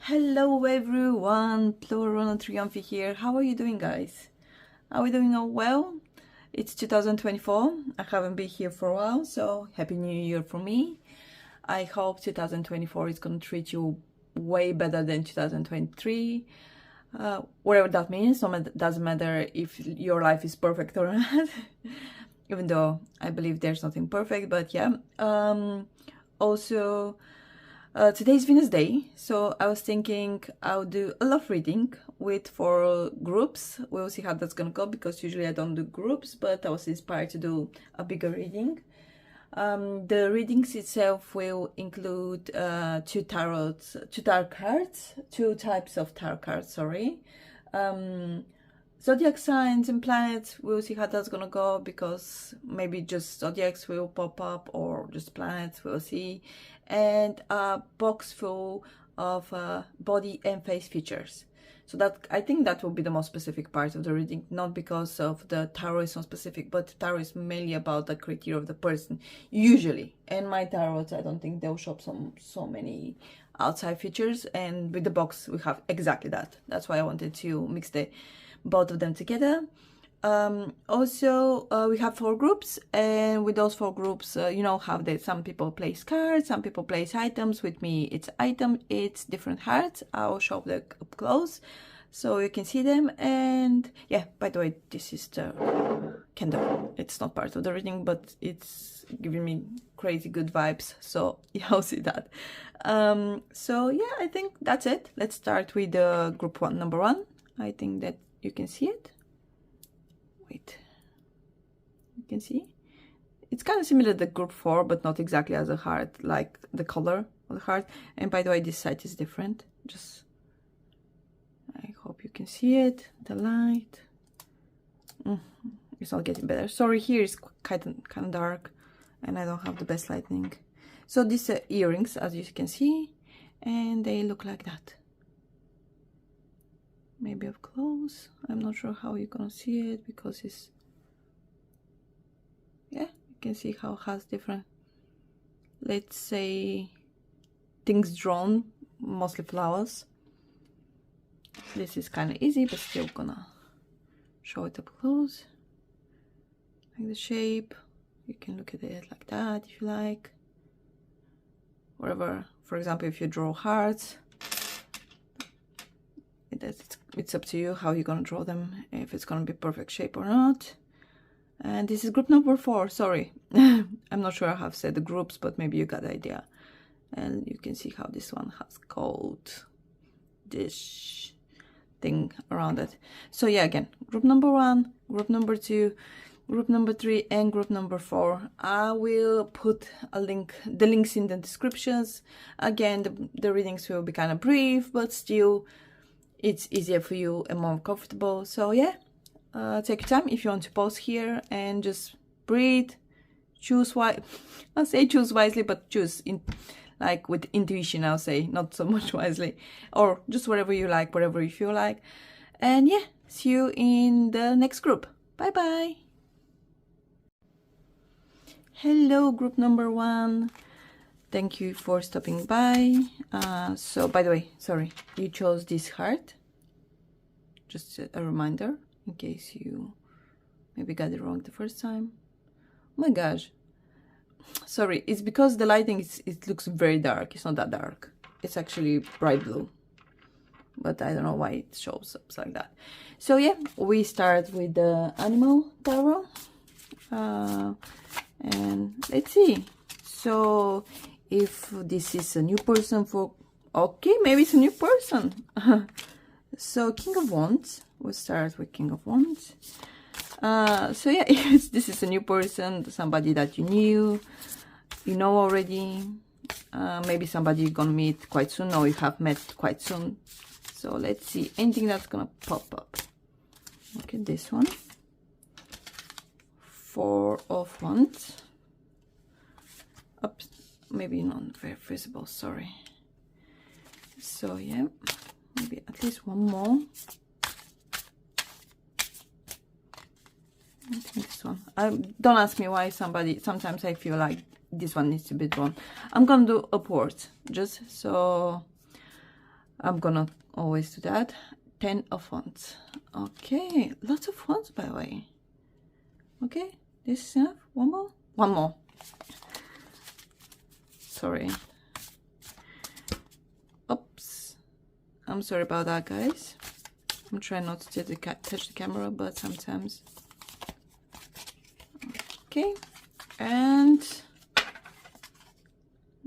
Hello everyone, Plural Triumphi here. How are you doing, guys? Are we doing all well? It's 2024. I haven't been here for a while, so Happy New Year for me. I hope 2024 is going to treat you way better than 2023. Whatever that means, doesn't matter if your life is perfect or not. Even though I believe there's nothing perfect, but yeah. Also, today's Venus Day, so I was thinking I'll do a love reading with 4 groups. We'll see how that's gonna go, because usually I don't do groups, but I was inspired to do a bigger reading. The readings itself will include 2 cards, 2 types of tarot cards, sorry. Zodiac signs and planets, we'll see how that's gonna go, because maybe just zodiacs will pop up or just planets, we'll see. And a box full of body and face features. So that, I think that will be the most specific part of the reading, not because of the tarot is so specific, but tarot is mainly about the criteria of the person, usually. And my tarots, I don't think they'll show up so many outside features, and with the box we have exactly that. That's why I wanted to mix both of them together. Also, we have 4 groups, and with those 4 groups, you know how some people place cards, some people place items. With me, it's different hearts. I'll show them up close so you can see them. And yeah, by the way, this is the candle. It's not part of the reading, but it's giving me crazy good vibes, so you'll see that. So yeah, I think that's it. Let's start with group number 1. I think that you can see it. Wait, you can see it's kind of similar to the group 4, but not exactly as a heart, like the color of the heart. And by the way, this side is different. Just, I hope you can see it. The light, it's not getting better. Sorry, here is kind of dark, and I don't have the best lighting. So these are earrings, as you can see, and they look like that. Maybe up close. I'm not sure how you're gonna see it, because it's, yeah, you can see how it has different, let's say, things drawn, mostly flowers. This is kind of easy, but still gonna show it up close. Like the shape, you can look at it like that if you like. Whatever, for example, if you draw hearts, it's up to you how you're gonna draw them, if it's gonna be perfect shape or not. And this is group number 4. Sorry, I'm not sure I have said the groups, but maybe you got the idea. And you can see how this one has gold dish thing around it. So yeah, again, group number 1, group number 2, group number 3, and group number 4. I will put the links in the descriptions. Again, the readings will be kind of brief, but still it's easier for you and more comfortable. So yeah, take your time if you want to pause here and just breathe, choose I'll say choose wisely, but choose like with intuition, I'll say, not so much wisely, or just whatever you like, whatever you feel like. And yeah, see you in the next group. Bye bye. Hello, group number 1. Thank you for stopping by. So by the way, sorry, you chose this heart. Just a reminder, in case you maybe got it wrong the first time. Oh my gosh. Sorry, it's because the lighting, it looks very dark. It's not that dark. It's actually bright blue. But I don't know why it shows up like that. So yeah, we start with the animal tarot. And let's see. So if this is a new person okay, maybe it's a new person. So King of Wands, we'll start with King of Wands. So yeah, if this is a new person, somebody that you know already, maybe somebody you're gonna meet quite soon, or you have met quite soon. So let's see, anything that's gonna pop up. Okay, this one, 4 of Wands. Oops, maybe not very visible, sorry. So yeah, maybe at least one more. I think this one. Don't ask me why sometimes I feel like this one needs to be drawn. I'm gonna do upwards, just so I'm gonna always do that. 10 of wands. Okay, lots of wands, by the way. Okay, this is enough. One more. One more. Sorry. Oops. I'm sorry about that, guys. I'm trying not to touch the camera, but sometimes. Okay, and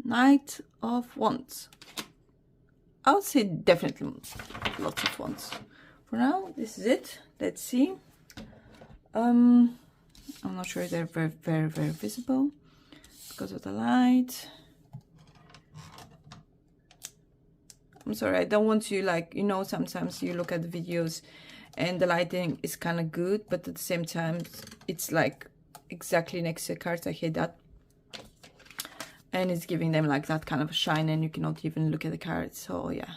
Knight of Wands. I would say definitely lots of wands. For now, this is it. Let's see. I'm not sure they're very visible because of the light. I'm sorry, I don't want to, like, you know, sometimes you look at the videos and the lighting is kind of good, but at the same time it's like exactly next to the cards. I hate that. And it's giving them like that kind of shine, and you cannot even look at the cards. So yeah.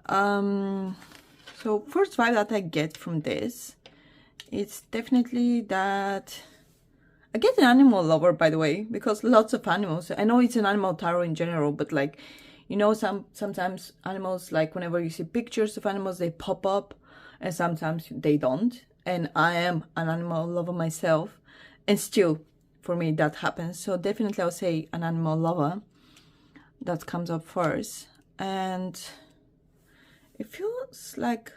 So first vibe that I get from this, it's definitely that I get an animal lover, by the way, because lots of animals. I know it's an animal tarot in general, but like, you know, sometimes animals, like whenever you see pictures of animals, they pop up, and sometimes they don't. And I am an animal lover myself, and still, for me, that happens. So definitely I'll say an animal lover. That comes up first. And it feels like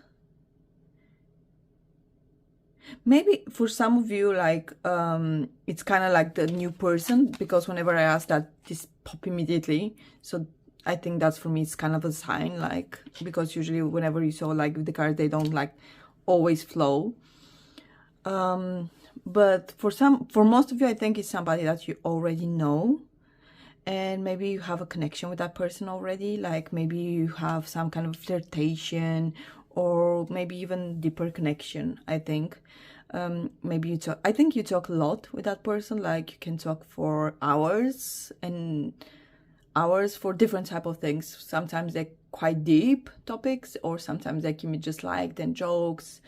maybe for some of you, like, it's kind of like the new person, because whenever I ask that, this pop immediately. So I think that's, for me, it's kind of a sign, like, because usually whenever you saw like the cards, they don't like always flow. But for most of you, I think it's somebody that you already know, and maybe you have a connection with that person already. Like maybe you have some kind of flirtation, or maybe even deeper connection. I think maybe you talk. I think you talk a lot with that person. Like you can talk for hours and hours for different type of things. Sometimes they're quite deep topics, or sometimes they can be just like then jokes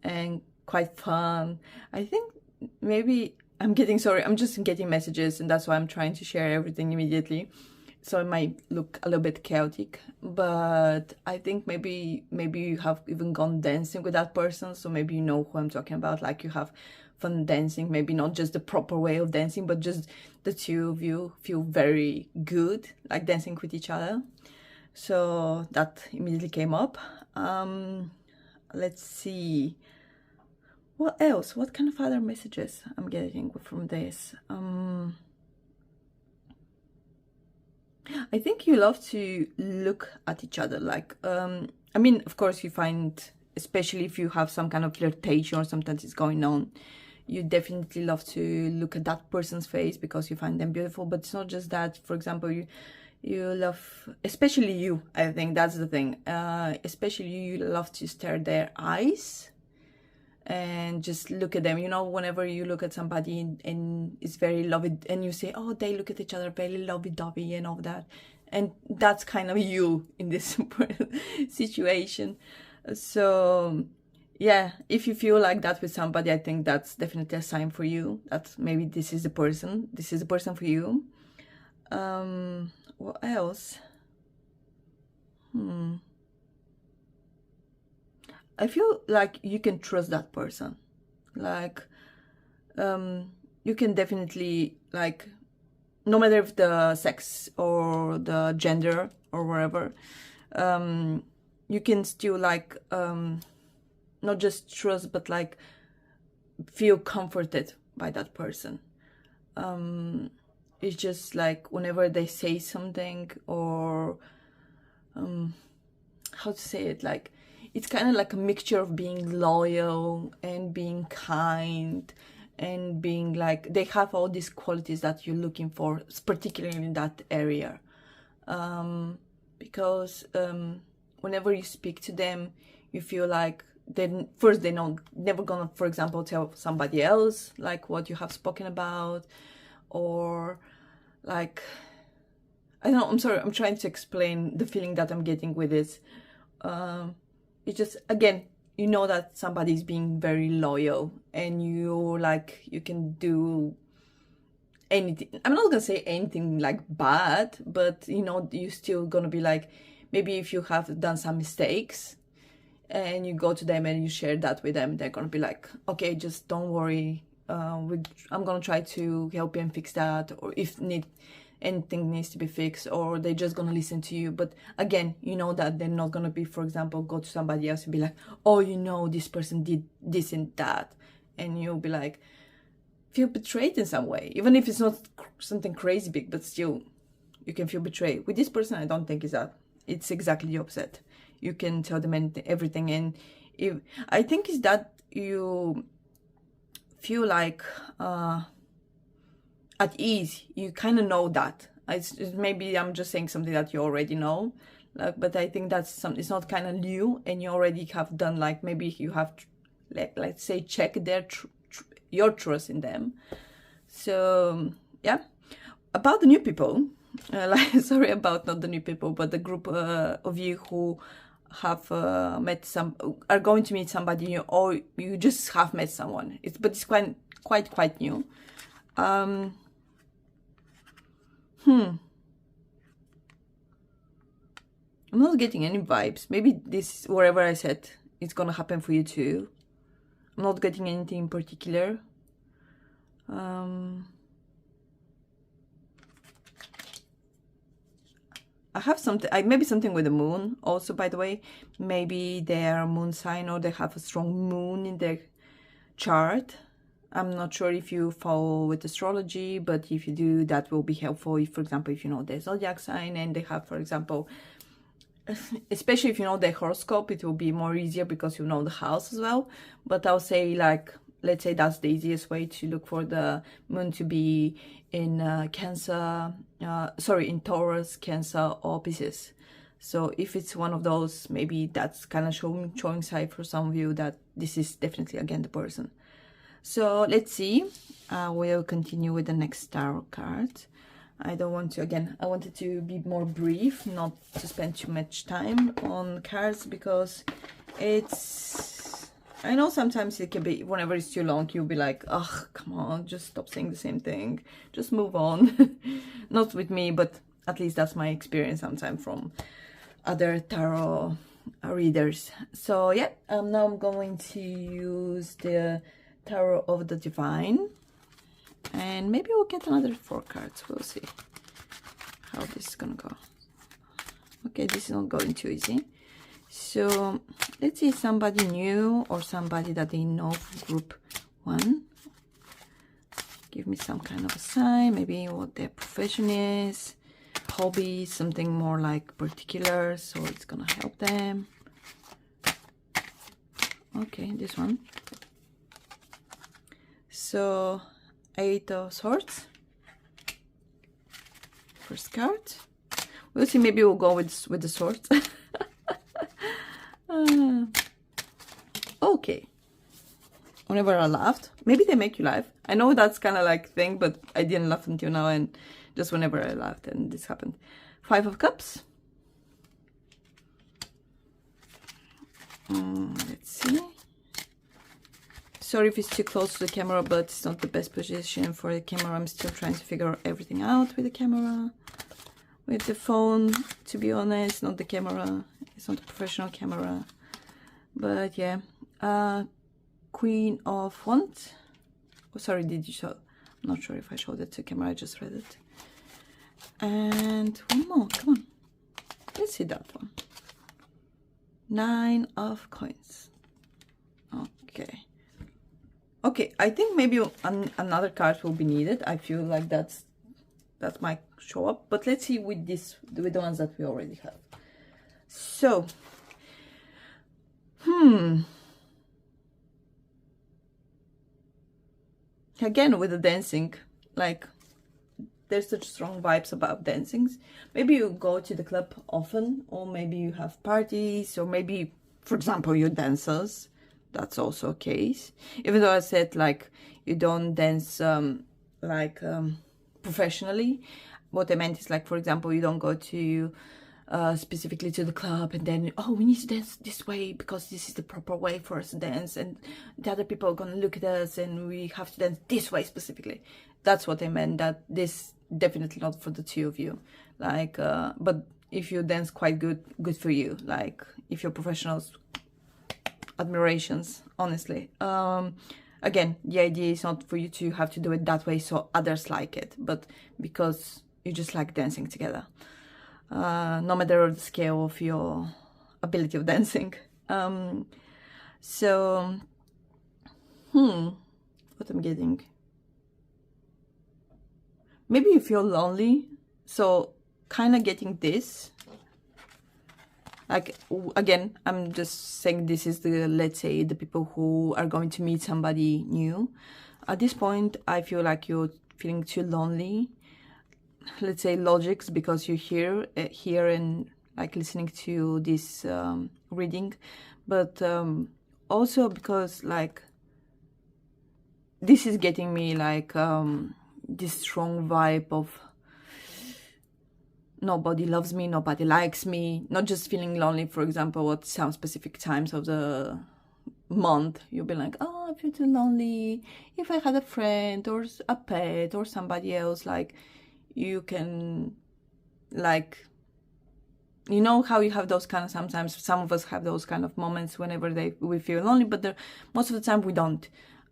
and quite fun. I think maybe I'm just getting messages, and that's why I'm trying to share everything immediately, so it might look a little bit chaotic. But I think maybe you have even gone dancing with that person, so maybe you know who I'm talking about. Like you have fun dancing, maybe not just the proper way of dancing, but just the two of you feel very good like dancing with each other. So that immediately came up. Let's see what else, what kind of other messages I'm getting from this. I think you love to look at each other, like I mean, of course you find, especially if you have some kind of flirtation or something is going on, you definitely love to look at that person's face because you find them beautiful. But it's not just that. For example, you love, especially you, I think that's the thing, especially you love to stare their eyes and just look at them. You know, whenever you look at somebody and it's very lovey, and you say, oh, they look at each other very lovey-dovey and all that, and that's kind of you in this situation. So yeah, if you feel like that with somebody, I think that's definitely a sign for you that maybe this is the person for you. What else? I feel like you can trust that person. Like you can definitely, like, no matter if the sex or the gender or wherever, you can still like not just trust, but like feel comforted by that person. It's just like whenever they say something, or how to say it, like it's kind of like a mixture of being loyal and being kind and being like, they have all these qualities that you're looking for, particularly in that area. Because whenever you speak to them, you feel like they're never gonna, for example, tell somebody else like what you have spoken about, or like, I don't know, I'm sorry, I'm trying to explain the feeling that I'm getting with this. It's just, again, you know that somebody's being very loyal, and you can do anything. I'm not gonna say anything like bad, but you know, you're still gonna be like, maybe if you have done some mistakes and you go to them and you share that with them, they're gonna be like, okay, just don't worry, I'm gonna try to help you and fix that, or if anything needs to be fixed, or they're just gonna listen to you. But again, you know that they're not gonna be, for example, go to somebody else and be like, oh, you know, this person did this and that, and you'll be like, feel betrayed in some way, even if it's not something crazy big, but still you can feel betrayed. With this person, I don't think it's exactly the opposite. You can tell them everything, and I think is that you feel like at ease. You kind of know that. Maybe I'm just saying something that you already know, like, but I think that's it's not kind of new, and you already have done, like, maybe you have, let's say, check your trust in them. So yeah, about the new people, sorry about not the new people, but the group of you who have are going to meet somebody new, or you just have met someone. But it's quite new. I'm not getting any vibes. Maybe this, whatever I said, it's gonna happen for you too. I'm not getting anything in particular. I have something, maybe something with the moon also, by the way. Maybe they're moon sign, or they have a strong moon in their chart. I'm not sure if you follow with astrology, but if you do, that will be helpful. If, for example, if you know their zodiac sign and they have, for example, especially if you know their horoscope, it will be more easier because you know the house as well. But I'll say, like, let's say that's the easiest way to look for the moon to be in in Taurus, Cancer, or Pisces. So if it's one of those, maybe that's kind of showing sign for some of you that this is definitely, again, the person. So let's see. We'll continue with the next tarot card. I don't want to, again, I wanted to be more brief, not to spend too much time on cards, because I know sometimes it can be, whenever it's too long, you'll be like, oh, come on, just stop saying the same thing. Just move on. Not with me, but at least that's my experience sometimes from other tarot readers. So yeah, now I'm going to use the Tarot of the Divine. And maybe we'll get another 4 cards. We'll see how this is gonna go. Okay, this is not going too easy. So let's see, somebody new or somebody that they know from group 1. Give me some kind of a sign, maybe what their profession is, hobby, something more like particular, so it's gonna help them. Okay, this one. So 8 of Swords. First card. We'll see, maybe we'll go with the swords. Okay. Whenever I laughed, maybe they make you laugh. I know that's kind of like thing, but I didn't laugh until now, and just whenever I laughed, and this happened. 5 of Cups. Let's see. Sorry if it's too close to the camera, but it's not the best position for the camera. I'm still trying to figure everything out with the camera. With the phone, to be honest, not the camera. It's not a professional camera. But yeah. Queen of Wands. Oh, sorry, did you show? I'm not sure if I showed it to camera. I just read it. And one more. Come on. Let's see that one. 9 of Coins. Okay. Okay, I think maybe another card will be needed. I feel like that might show up. But let's see with the ones that we already have. So, again, with the dancing, like, there's such strong vibes about dancings. Maybe you go to the club often, or maybe you have parties, or maybe, for example, you're dancers. That's also a case. Even though I said, like, you don't dance professionally, what I meant is, like, for example, you don't go to specifically to the club and then, oh, we need to dance this way because this is the proper way for us to dance, and the other people are gonna look at us and we have to dance this way specifically. That's what I meant, that this definitely not for the two of you. Like, but if you dance quite good for you. Like if you're professionals, admirations, honestly. Again, the idea is not for you to have to do it that way so others like it, but because you just like dancing together, no matter the scale of your ability of dancing. So what I'm getting, maybe you feel lonely, so kind of getting this, like, again, I'm just saying this is the, let's say, the people who are going to meet somebody new. At this point, I feel like you're feeling too lonely. Let's say logics, because you're here and like listening to this reading, but also because like this is getting me like this strong vibe of nobody loves me, nobody likes me, not just feeling lonely, for example, at some specific times of the month. You'll be like, oh, I feel too lonely. If I had a friend or a pet or somebody else, like, you can, like, you know how you have those kind of, sometimes some of us have those kind of moments whenever we feel lonely, but most of the time we don't.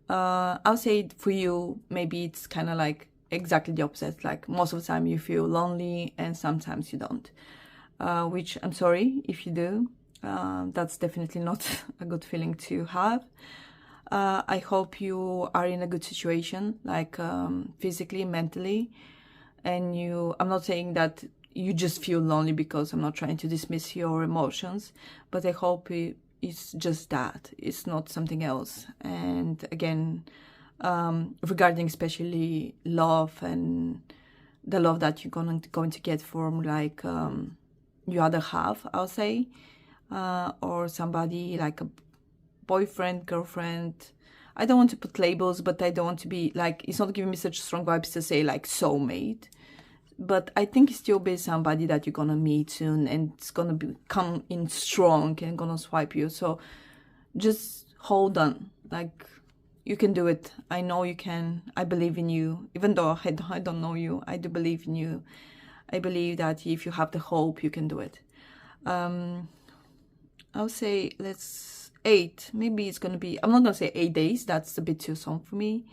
I'll say for you, maybe it's kind of like exactly the opposite. Like most of the time you feel lonely and sometimes you don't, which I'm sorry if you do. That's definitely not a good feeling to have. I hope you are in a good situation, like physically, mentally, and I'm not saying that you just feel lonely, because I'm not trying to dismiss your emotions, but I hope it's just that, it's not something else. And again, regarding especially love and the love that you're going to get from like your other half, I'll say, or somebody like a boyfriend, girlfriend. I don't want to put labels, but I don't want to be like, it's not giving me such strong vibes to say like soulmate, but I think it's still be somebody that you're gonna meet soon, and it's gonna come in strong and gonna swipe you. So just hold on, like, you can do it. I know you can. I believe in you. Even though I don't know you, I do believe in you. I believe that if you have the hope, you can do it. I'll say let's 8. Maybe it's gonna be, I'm not gonna say 8 days. That's a bit too soon for me.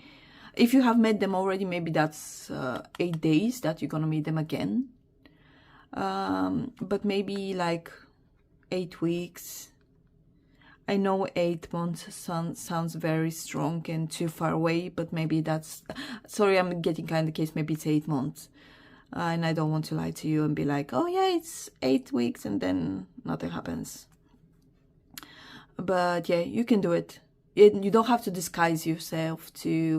If you have met them already, maybe that's 8 days that you're gonna meet them again. But maybe like 8 weeks. I know 8 months sounds very strong and too far away, but maybe that's, sorry, I'm getting kind of case, maybe it's 8 months. And I don't want to lie to you and be like, oh yeah, it's 8 weeks, and then nothing happens. But yeah, you can do it. You don't have to disguise yourself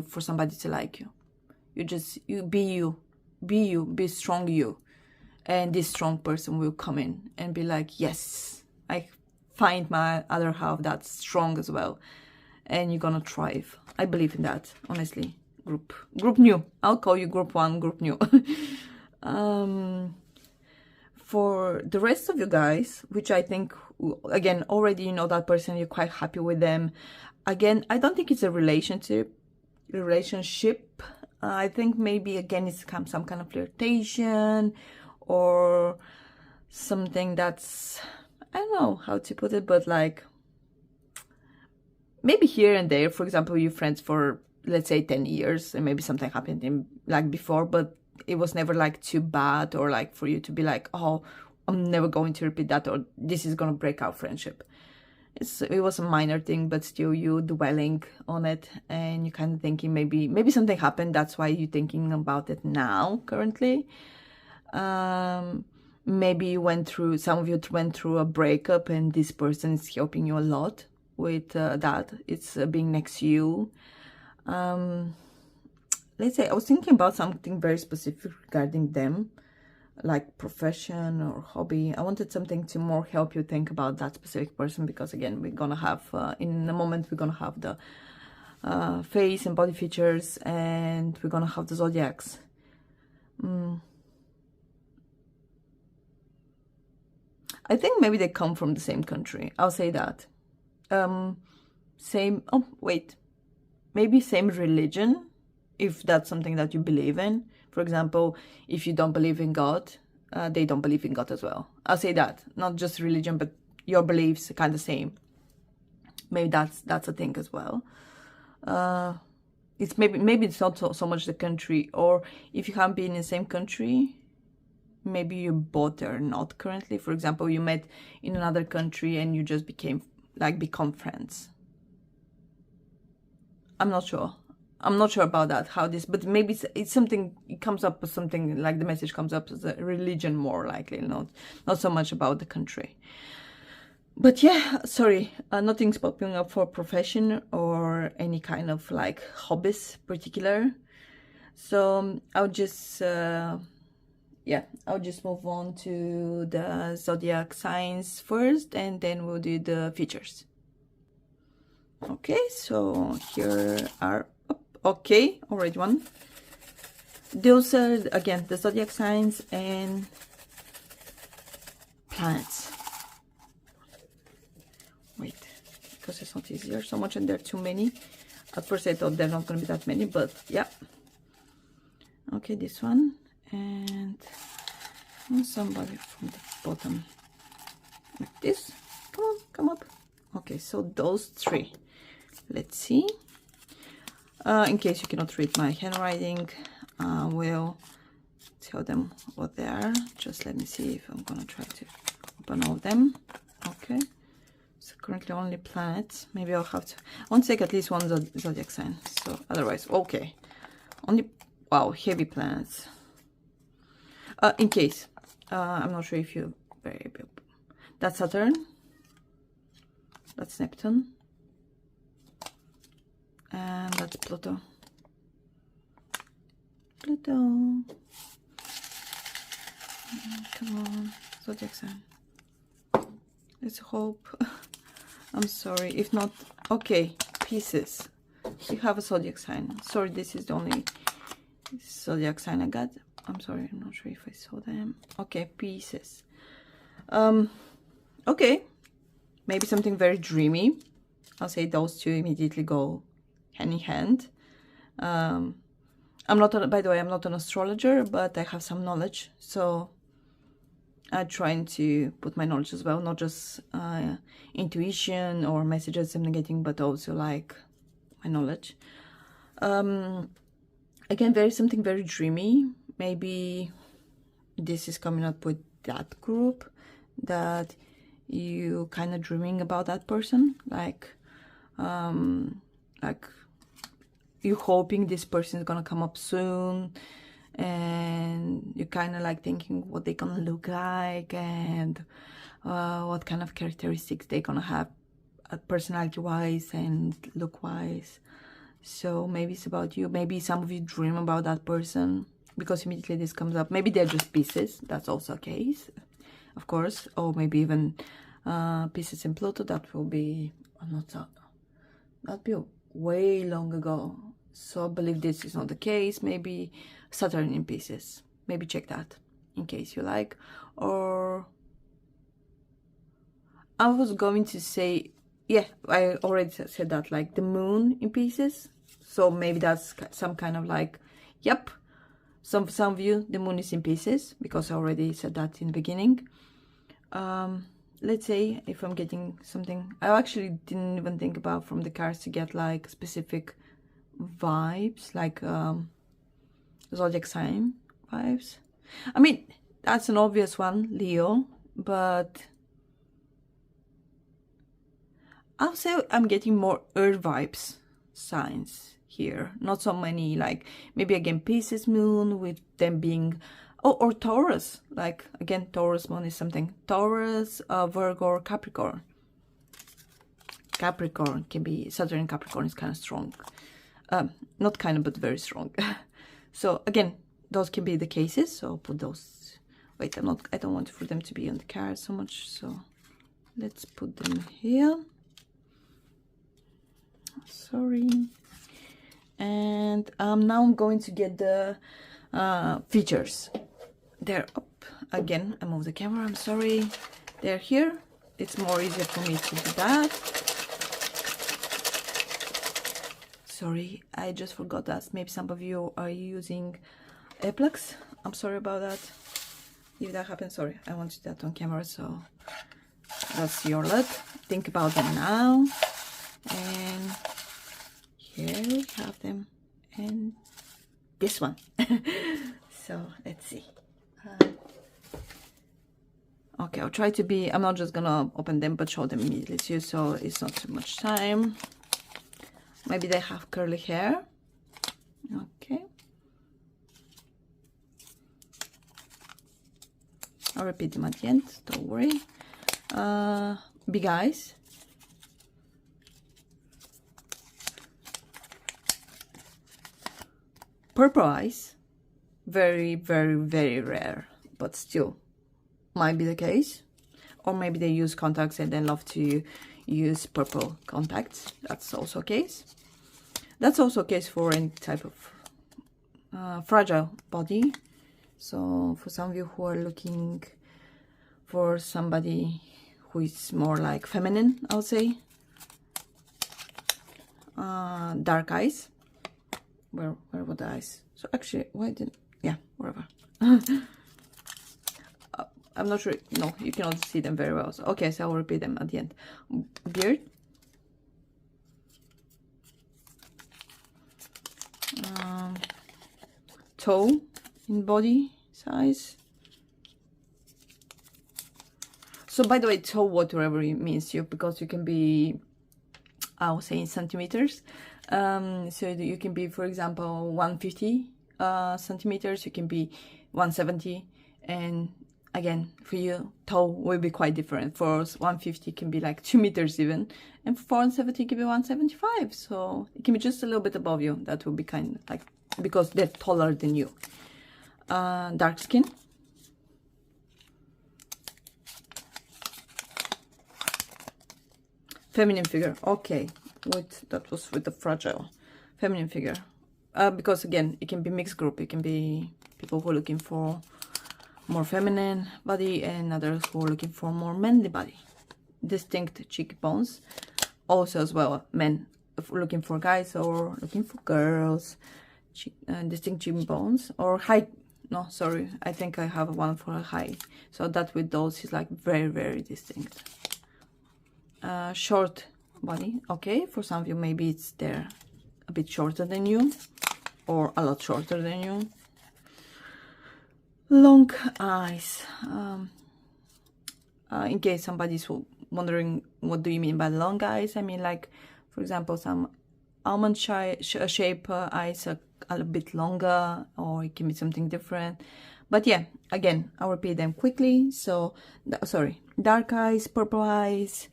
for somebody to like you. You be strong you, and this strong person will come in and be like, yes, I find my other half that's strong as well, and you're gonna thrive. I believe in that, honestly. Group new. I'll call you group 1, group new. For the rest of you guys, which I think, again, already you know that person, you're quite happy with them. Again, I don't think it's a relationship. I think maybe, again, it's some kind of flirtation or something that's, I don't know how to put it, but like maybe here and there. For example, you're friends for, let's say, 10 years, and maybe something happened in like before, but it was never like too bad, or like for you to be like, oh, I'm never going to repeat that, or this is gonna break our friendship. It was a minor thing, but still you dwelling on it, and you kind of thinking maybe something happened, that's why you're thinking about it now currently. Maybe some of you went through a breakup, and this person is helping you a lot with that. It's being next to you. Let's say I was thinking about something very specific regarding them, like profession or hobby. I wanted something to more help you think about that specific person, because again, we're gonna have in a moment, we're gonna have the face and body features, and we're gonna have the zodiacs. I think maybe they come from the same country. I'll say that. Maybe same religion, if that's something that you believe in. For example, if you don't believe in God, they don't believe in God as well. I'll say that. Not just religion, but your beliefs kind of same. Maybe that's a thing as well. It's maybe it's not so much the country, or if you haven't been in the same country, maybe you both are not currently. For example, you met in another country and you just become friends. I'm not sure about that, how this, but maybe it's something, it comes up as something like the message comes up as a religion more likely, not so much about the country. But yeah, sorry, nothing's popping up for profession or any kind of like hobbies particular. So I'll just move on to the zodiac signs first, and then we'll do the features. Okay, so here are, okay, already one. Those are, again, the zodiac signs and planets. Wait, because it's not easier so much and there are too many. At first I thought there are not going to be that many, but yeah. Okay, this one, and somebody from the bottom, like this. Come on, come up. Okay, so those three. Let's see. In case you cannot read my handwriting, I will tell them what they are. Just let me see if I'm gonna try to open all of them. Okay, so currently only planets. Maybe I'll have to, I want to take at least one zodiac sign, so otherwise, okay, only, wow, heavy planets. In case, I'm not sure if you, that's Saturn, that's Neptune, and that's Pluto. Come on, zodiac sign. Let's hope. I'm sorry, if not, okay, Pisces. You have a zodiac sign. Sorry, this is the only zodiac sign I got. I'm sorry, I'm not sure if I saw them. Okay, Pisces. Okay, maybe something very dreamy. I'll say those two immediately go hand in hand. I'm not, by the way, I'm not an astrologer, but I have some knowledge, so I'm trying to put my knowledge as well, not just intuition or messages I'm getting, but also like my knowledge. Again, something very dreamy. Maybe this is coming up with that group, that you kind of dreaming about that person, like you hoping this person is gonna come up soon, and you're kind of like thinking what they gonna look like and what kind of characteristics they gonna have, personality wise and look wise. So maybe it's about you. Maybe some of you dream about that person because immediately this comes up. Maybe they're just pieces. That's also a case, of course. Or maybe even pieces in Pluto. That will be, I'm not, that'd be way long ago. So I believe this is not the case. Maybe Saturn in pieces. Maybe check that in case you like. Or I was going to say, yeah, I already said that, like the moon in pieces. So maybe that's some kind of like, yep, some of you, the moon is in pieces, because I already said that in the beginning. Let's say if I'm getting something, I actually didn't even think about from the cards to get like specific vibes, like zodiac sign vibes. I mean, that's an obvious one, Leo, but I'll say I'm getting more earth vibes signs here. Not so many, like maybe again Pisces moon with them being, oh, or Taurus. Like again, Taurus moon is something. Taurus, Virgo, or Capricorn. Capricorn can be, Saturn in Capricorn is kind of strong. Not kind of, but very strong. So again, those can be the cases. So I'll put those. Wait, I don't want for them to be on the card so much. So let's put them here. Sorry. And now I'm going to get the features. They're up again. I moved the camera, I'm sorry. They're here. It's more easier for me to do that. Sorry, I just forgot that maybe some of you are using earplugs. I'm sorry about that. if that happens. Sorry, I wanted that on camera, so that's your luck. Think about them now. And here we have them, and this one. So let's see. Okay, I'll try to be, I'm not just gonna open them but show them immediately to you, so it's not too much time. Maybe they have curly hair. Okay, I'll repeat them at the end, don't worry. Big eyes. Purple eyes. Very, very, very rare, but still might be the case. Or maybe they use contacts and then love to use purple contacts. That's also a case. That's also a case for any type of fragile body. So for some of you who are looking for somebody who is more like feminine, I'll say. Dark eyes. Where were the eyes? So actually, why didn't... Yeah, wherever. I'm not sure. No, you cannot see them very well. So, okay, so I'll repeat them at the end. Beard. Toe in body size. So by the way, toe whatever it means to you, because you can be, I would say, in centimeters. So you can be, for example, 150 centimeters, you can be 170, and again, for you, toe will be quite different. For 150 can be like 2 meters even, and for 170 can be 175, so it can be just a little bit above you. That will be kind of like, because they're taller than you. Dark skin. Feminine figure. Okay, that was with the fragile feminine figure. Because again, it can be mixed group. It can be people who are looking for more feminine body and others who are looking for more manly body. Distinct cheekbones. Also as well, men looking for guys or looking for girls. Distinct cheekbones or high. No, sorry, I think I have one for a high. So that with those is like very, very distinct. Short body. Okay, for some of you maybe it's there a bit shorter than you or a lot shorter than you. Long eyes. In case somebody's wondering what do you mean by long eyes, I mean, like, for example, some almond shape eyes are a bit longer, or it can be something different. But yeah, again, I'll repeat them quickly. So sorry, dark eyes, purple eyes,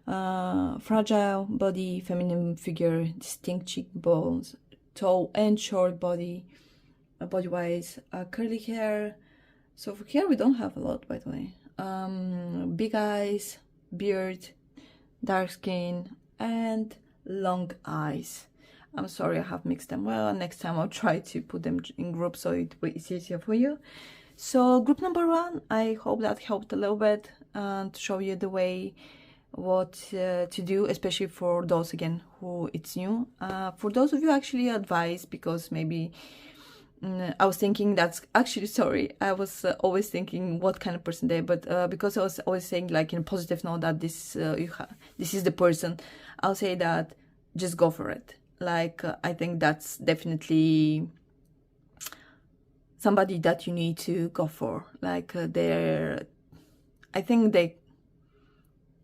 fragile body, feminine figure, distinct cheekbones, tall and short body, body wise, curly hair. So for hair we don't have a lot, by the way. Big eyes, beard, dark skin, and long eyes. I'm sorry, I have mixed them well. Next time I'll try to put them in groups so it's easier for you. So group number 1, I hope that helped a little bit to show you the way what to do, especially for those again who it's new. For those of you actually advise, because maybe I was thinking that's actually, sorry, I was always thinking what kind of person they, but because I was always saying like in a positive note that this is the person, I'll say that just go for it. Like I think that's definitely somebody that you need to go for. Like I think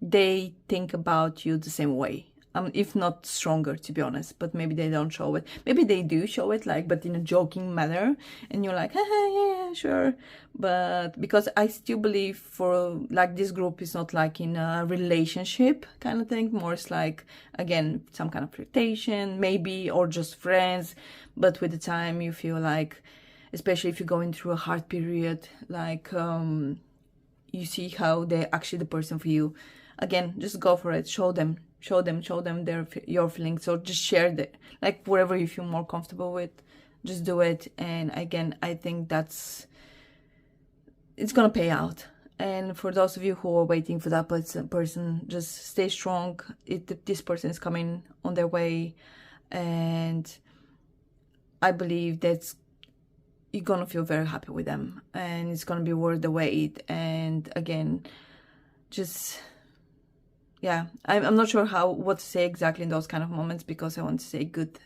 they think about you the same way, if not stronger, to be honest. But maybe they don't show it. Maybe they do show it, like, but in a joking manner, and you're like, yeah, sure. But because I still believe for like this group is not like in a relationship kind of thing. More it's like, again, some kind of flirtation, maybe, or just friends. But with the time, you feel like, especially if you're going through a hard period, like you see how they're actually the person for you. Again, just go for it. Show them your feelings, or just share that, like whatever you feel more comfortable with, just do it. And again, I think it's gonna pay out. And for those of you who are waiting for that person, just stay strong. This person is coming on their way, and I believe that's you're gonna feel very happy with them, and it's gonna be worth the wait. And again, just, yeah, I'm not sure what to say exactly in those kind of moments, because I want to say good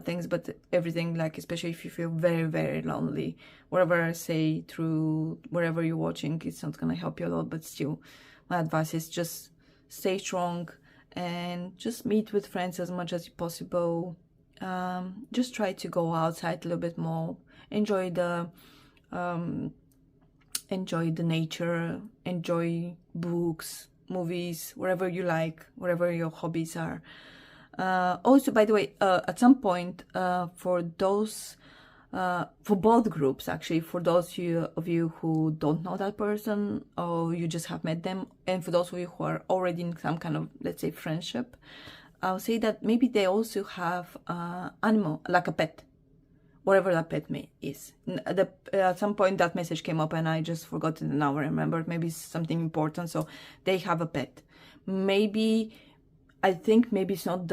things, but everything, like, especially if you feel very, very lonely, whatever I say through wherever you're watching, it's not gonna help you a lot. But still, my advice is just stay strong and just meet with friends as much as possible. Just try to go outside a little bit more, enjoy the nature, enjoy books, movies, whatever you like, whatever your hobbies are. Also, by the way, at some point, for those, for both groups, actually, for those of you who don't know that person, or you just have met them, and for those of you who are already in some kind of, let's say, friendship, I'll say that maybe they also have animal, like a pet, whatever that pet is. At some point that message came up and I just forgot it, and now I remembered. Maybe it's something important, so they have a pet. Maybe, I think maybe it's not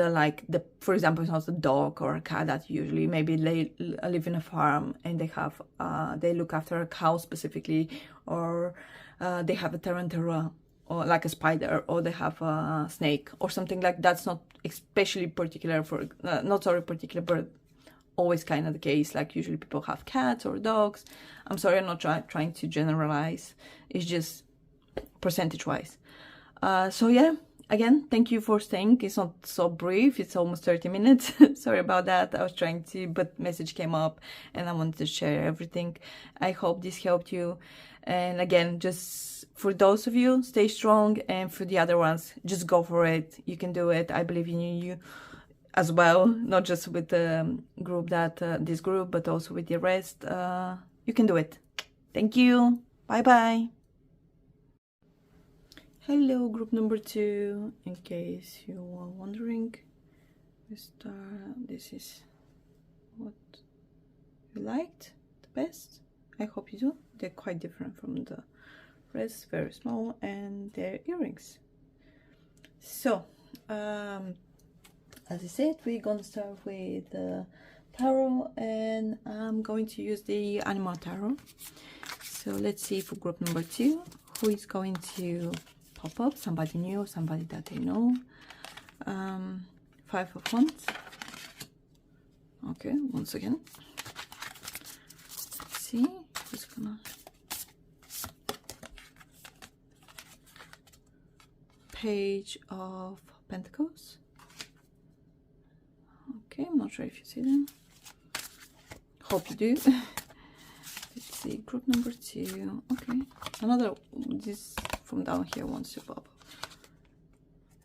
for example, it's not a dog or a cat that usually, maybe they live in a farm and they have, they look after a cow specifically, or they have a tarantula, or like a spider, or they have a snake or something like that's not especially particular for, not sorry particular, but always kind of the case. Like usually people have cats or dogs. I'm sorry, I'm not trying to generalize. It's just percentage wise. So yeah, again, thank you for staying. It's not so brief, it's almost 30 minutes. Sorry about that. I was trying to, but message came up and I wanted to share everything. I hope this helped you. And again, just for those of you, stay strong, and for the other ones, just go for it. You can do it. I believe in you as well, not just with the group this group, but also with the rest. You can do it. Thank you. Bye bye. Hello, group number 2. In case you are wondering, this is what you liked the best. I hope you do. They're quite different from the rest, very small, and they're earrings. So, as I said, we're gonna start with the tarot, and I'm going to use the animal tarot. So let's see for group number 2, who is going to pop up, somebody new, somebody that they know. 5 of Wands. Okay, once again. Let's see who's gonna. Page of Pentacles. Okay, I'm not sure if you see them. Hope you do. Let's see, group number 2. Okay, another, this from down here wants to pop up.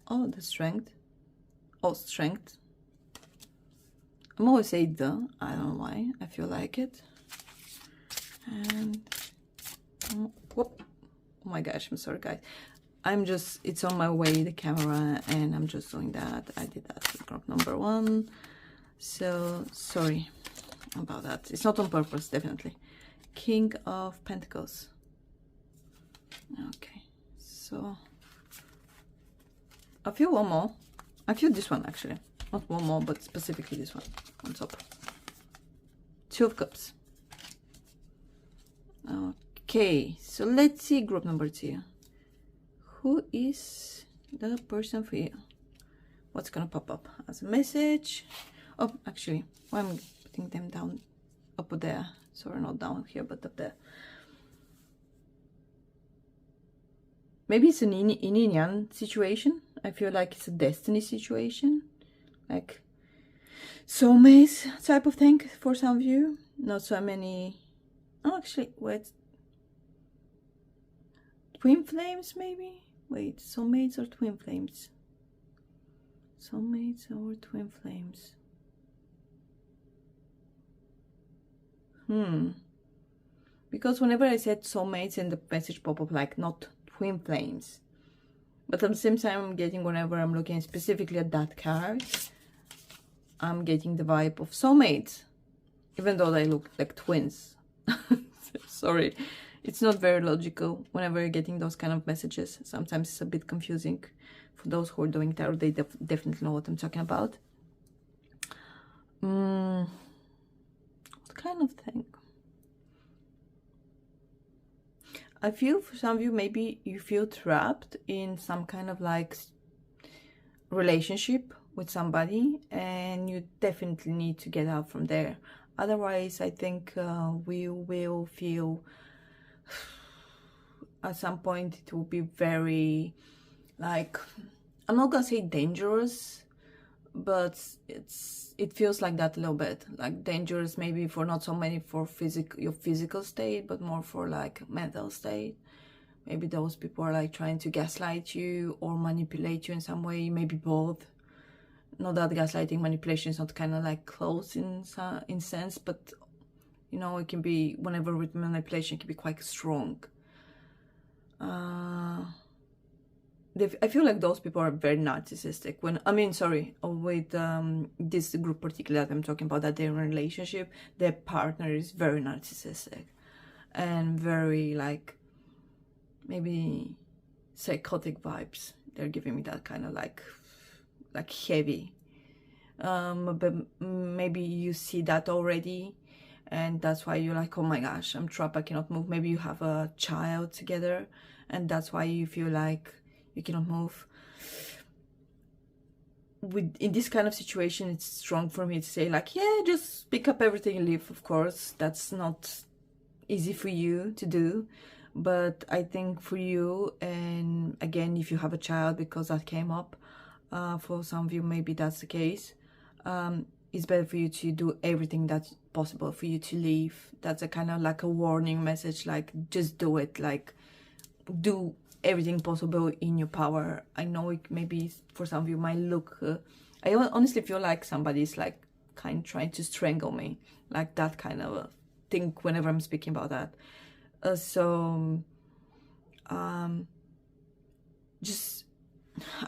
Oh, the Strength. Oh, Strength. I'm always saying the, I don't know why, I feel like it. And whoop. Oh my gosh, I'm sorry guys. I'm just, it's on my way, the camera, and I'm just doing that. I did that with group number 1. So, sorry about that. It's not on purpose, definitely. King of Pentacles. Okay, so I feel one more. I feel this one actually. Not one more, but specifically this one on top. 2 of Cups. Okay, so let's see group number 2. Who is the person for you? What's gonna pop up as a message? Oh, actually, why am I putting them down up there? Sorry, not down here, but up there. Maybe it's an yin situation. I feel like it's a destiny situation, like soulmates type of thing for some of you. Not so many. Oh, actually, wait. Twin flames, maybe. Wait, soulmates or twin flames? Soulmates or twin flames? Because whenever I said soulmates and the message pop up like not twin flames, but at the same time I'm getting, whenever I'm looking specifically at that card, I'm getting the vibe of soulmates, even though they look like twins. Sorry. It's not very logical whenever you're getting those kind of messages. Sometimes it's a bit confusing. For those who are doing tarot, they definitely know what I'm talking about. What kind of thing? I feel for some of you, maybe you feel trapped in some kind of like relationship with somebody, and you definitely need to get out from there. Otherwise, I think we will feel at some point it will be very, like, I'm not gonna say dangerous, but it feels like that a little bit, like dangerous maybe for not so many for your physical state, but more for like mental state. Maybe those people are like trying to gaslight you or manipulate you in some way, maybe both. Not that gaslighting, manipulation is not kind of like close in sense, but you know, it can be, whenever with manipulation, it can be quite strong. I feel like those people are very narcissistic. With this group particularly that I'm talking about, that they're in a relationship, their partner is very narcissistic and very like, maybe psychotic vibes. They're giving me that kind of like heavy. But maybe you see that already, and that's why you're like, oh my gosh, I'm trapped, I cannot move. Maybe you have a child together, and that's why you feel like you cannot move. In this kind of situation, it's strong for me to say like, yeah, just pick up everything and leave. Of course, that's not easy for you to do, but I think for you, and again, if you have a child, because that came up, for some of you, maybe that's the case, it's better for you to do everything that's possible for you to leave. That's a kind of like a warning message, like just do it, like do everything possible in your power. I know it maybe for some of you might look, I honestly feel like somebody's like kind of trying to strangle me, like that kind of a thing whenever I'm speaking about that. Just,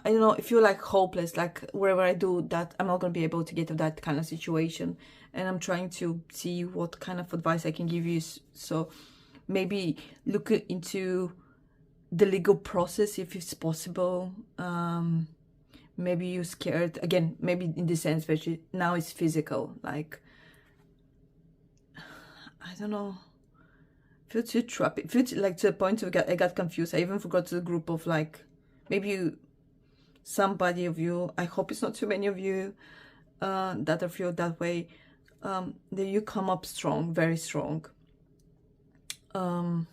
I don't know, I feel like hopeless, like wherever I do that, I'm not going to be able to get to that kind of situation. And I'm trying to see what kind of advice I can give you. So maybe look into the legal process if it's possible. Maybe you're scared, again, maybe in the sense that now it's physical, like, I don't know, I feel too trapped. It feels like to the point of I got confused. I even forgot the group of like, maybe somebody of you, I hope it's not too many of you that are feel that way, that you come up strong, very strong. I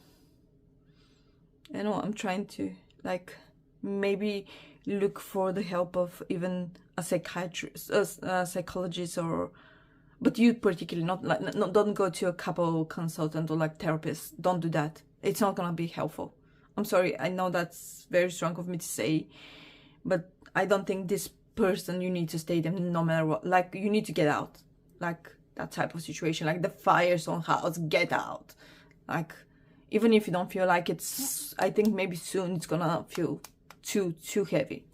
know I'm trying to like maybe look for the help of even a psychiatrist, a psychologist, or, but you particularly, not don't go to a couple consultant or like therapist. Don't do that. It's not gonna be helpful. I'm sorry, I know that's very strong of me to say, but I don't think this person, you need to stay them no matter what. Like, you need to get out, like that type of situation, like the fire's on house, get out. Like, even if you don't feel like it's, I think maybe soon it's gonna feel too heavy.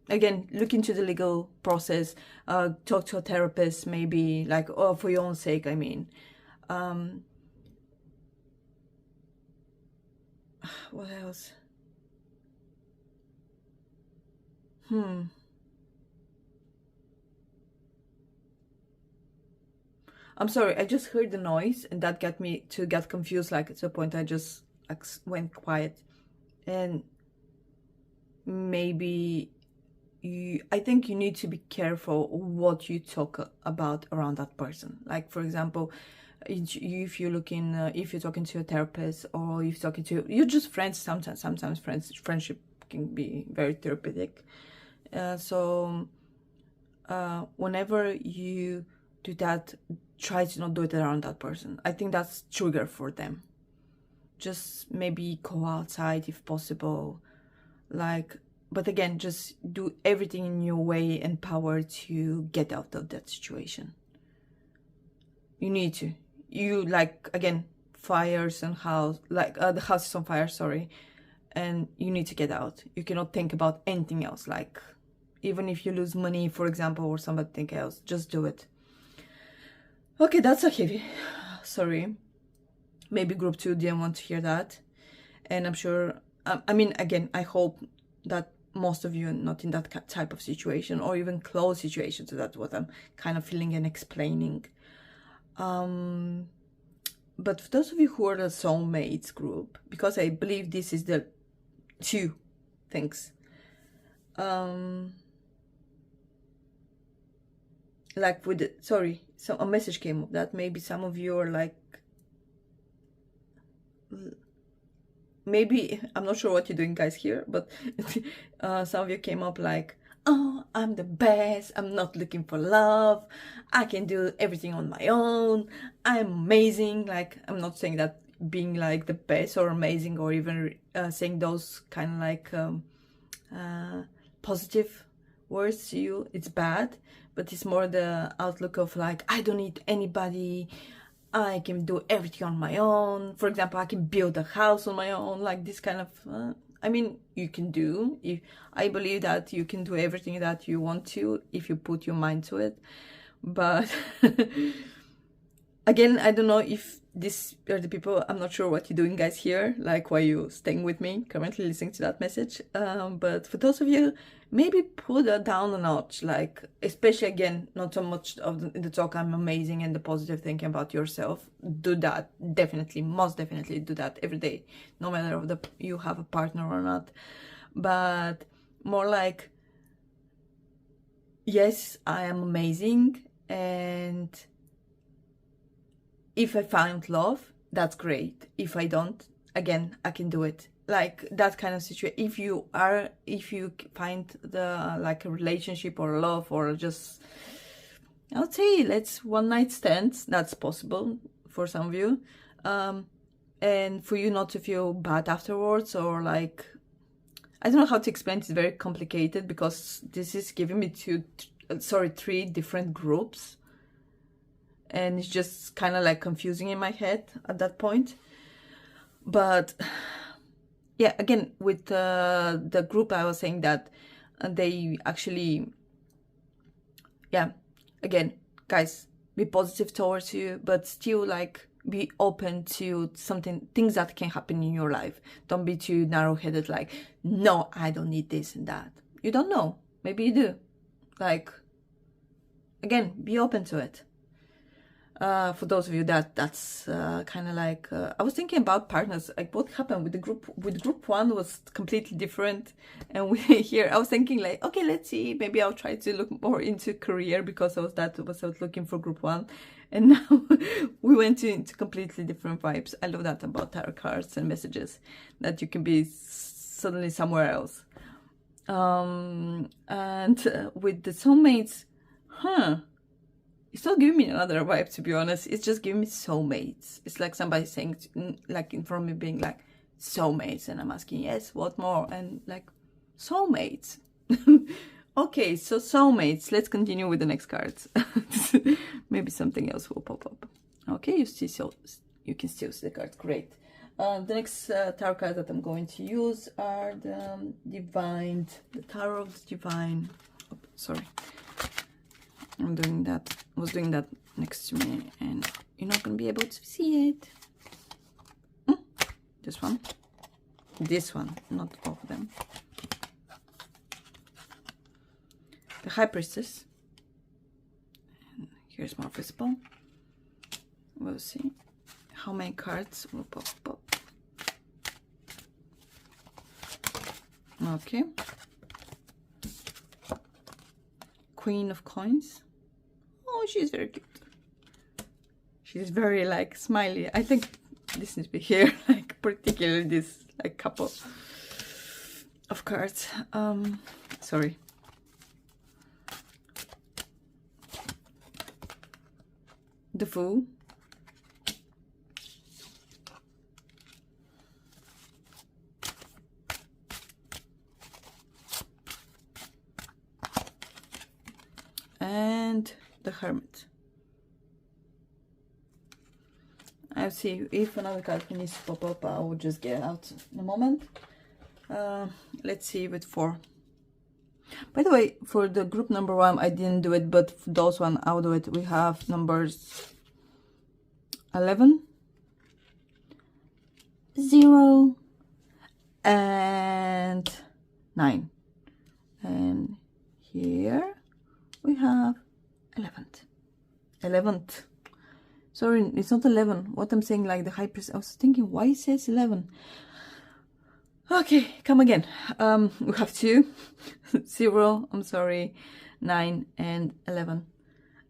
Again, look into the legal process, talk to a therapist, maybe, like, oh, for your own sake, I mean. What else? I'm sorry, I just heard the noise and that got me to get confused, like at a point I just like went quiet. And maybe I think you need to be careful what you talk about around that person. Like, for example, if you're looking, if you're talking to a therapist, or if you're talking to, you're just friends, sometimes friendship can be very therapeutic. Whenever you do that, try to not do it around that person. I think that's trigger for them. Just maybe go outside if possible, like, but again, just do everything in your way and power to get out of that situation. You need to. You, like, again, fires and house, like the house is on fire, sorry, and you need to get out. You cannot think about anything else, like, even if you lose money, for example, or something else, just do it. Okay, that's a heavy, sorry. Maybe group 2 didn't want to hear that. And I'm sure, I mean, again, I hope that most of you are not in that type of situation, or even close situation. So that's what I'm kind of feeling and explaining. But for those of you who are the soulmates group, because I believe this is the two things. Like with the, sorry, so a message came up that maybe some of you are like, maybe, I'm not sure what you're doing guys here, but some of you came up like, oh, I'm the best, I'm not looking for love, I can do everything on my own, I'm amazing. Like, I'm not saying that being like the best or amazing or even saying those kind of like positive words to you, it's bad, but it's more the outlook of like, I don't need anybody, I can do everything on my own. For example, I can build a house on my own, like this kind of I mean, you can do, if I believe that you can do everything that you want to if you put your mind to it. But again, I don't know if these are the people, I'm not sure what you're doing guys here, like why you staying with me currently listening to that message, but for those of you, maybe put that down a notch, like especially again, not so much of the talk I'm amazing and the positive thinking about yourself. Do that, definitely, most definitely do that every day, no matter if you have a partner or not. But more like, yes, I am amazing, and if I find love, that's great. If I don't, again, I can do it. Like that kind of situation. If you find the like a relationship or love or just, I would say let's one night stands. That's possible for some of you, and for you not to feel bad afterwards, or like, I don't know how to explain. It's very complicated because this is giving me three different groups. And it's just kind of like confusing in my head at that point. But yeah, again, with the group, I was saying that they actually, yeah, again, guys, be positive towards you, but still like be open to things that can happen in your life. Don't be too narrow-headed, like, no, I don't need this and that. You don't know. Maybe you do. Like, again, be open to it. For those of you that's kind of like, I was thinking about partners, like what happened with the group. With group one was completely different, and here I was thinking like, okay, let's see, maybe I'll try to look more into career because I was looking for group one, and now we went into completely different vibes. I love that about tarot cards and messages, that you can be suddenly somewhere else. And with the soulmates, it's not giving me another vibe, to be honest. It's just giving me soulmates. It's like somebody saying, like in front of me, being like, soulmates. And I'm asking, yes, what more? And like, soulmates. Okay, so soulmates. Let's continue with the next cards. Maybe something else will pop up. Okay, you can still see the cards. Great. The next tarot cards that I'm going to use are the Tarot of the Divine. Oh, sorry. I was doing that next to me, and you're not going to be able to see it. This one, not all of them. The High Priestess. And here's more visible. We'll see how many cards will pop up. Okay. Queen of Coins. Oh, she's very cute. She's very like smiley. I think this needs to be here, like particularly this like couple of cards. Sorry. The Fool. And the Hermit. I'll see if another card needs to pop up. I will just get out in a moment. Let's see with 4. By the way, for the group number 1, I didn't do it, but for those one, I'll do it. We have numbers 11, 0, and 9. And here we have 11th. Sorry, it's not 11. What I'm saying, like the high percent. I was thinking, why it says 11? Okay, come again. We have 2, 0, I'm sorry, 9 and 11.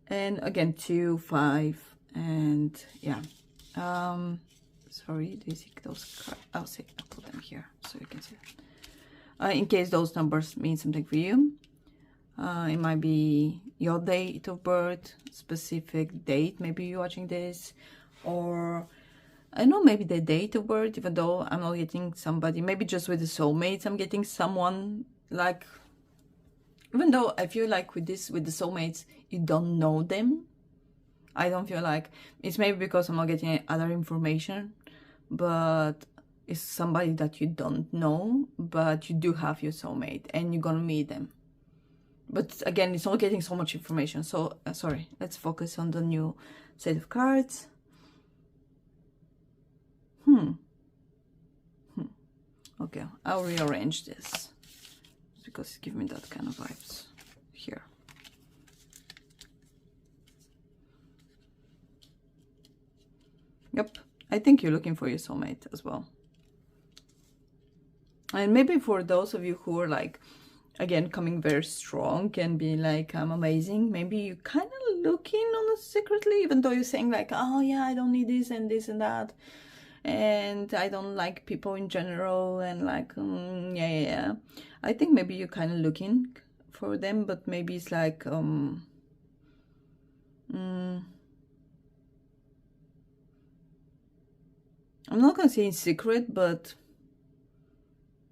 And again, 2, 5, and yeah. Sorry, do you see those cards? I'll put them here so you can see. In case those numbers mean something for you. It might be your date of birth, specific date, maybe you're watching this, or I know maybe the date of birth, even though I'm not getting somebody, maybe just with the soulmates, I'm getting someone like, even though I feel like with this, with the soulmates, you don't know them. I don't feel like, it's maybe because I'm not getting other information, but it's somebody that you don't know, but you do have your soulmate and you're gonna meet them. But again, it's not getting so much information. So, sorry, let's focus on the new set of cards. Okay, I'll rearrange this because it's giving me that kind of vibes here. Yep, I think you're looking for your soulmate as well. And maybe for those of you who are like, again, coming very strong and being like, I'm amazing, maybe you kind of looking on it secretly, even though you're saying like, oh yeah, I don't need this and that, and I don't like people in general, and like, yeah. I think maybe you're kind of looking for them, but maybe it's like, I'm not gonna say in secret, but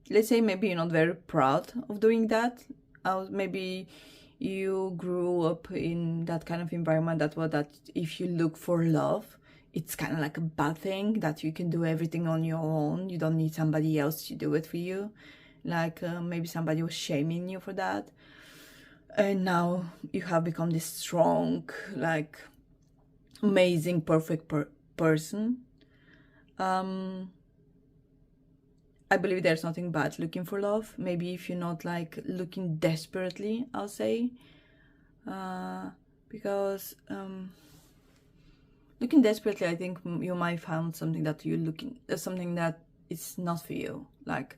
let's say maybe you're not very proud of doing that. Maybe you grew up in that kind of environment that if you look for love, it's kind of like a bad thing, that you can do everything on your own. You don't need somebody else to do it for you. Like maybe somebody was shaming you for that. And now you have become this strong, like amazing, perfect person. I believe there's nothing bad looking for love. Maybe if you're not like looking desperately, I'll say, because looking desperately, I think you might find something that you're looking, something that is not for you. Like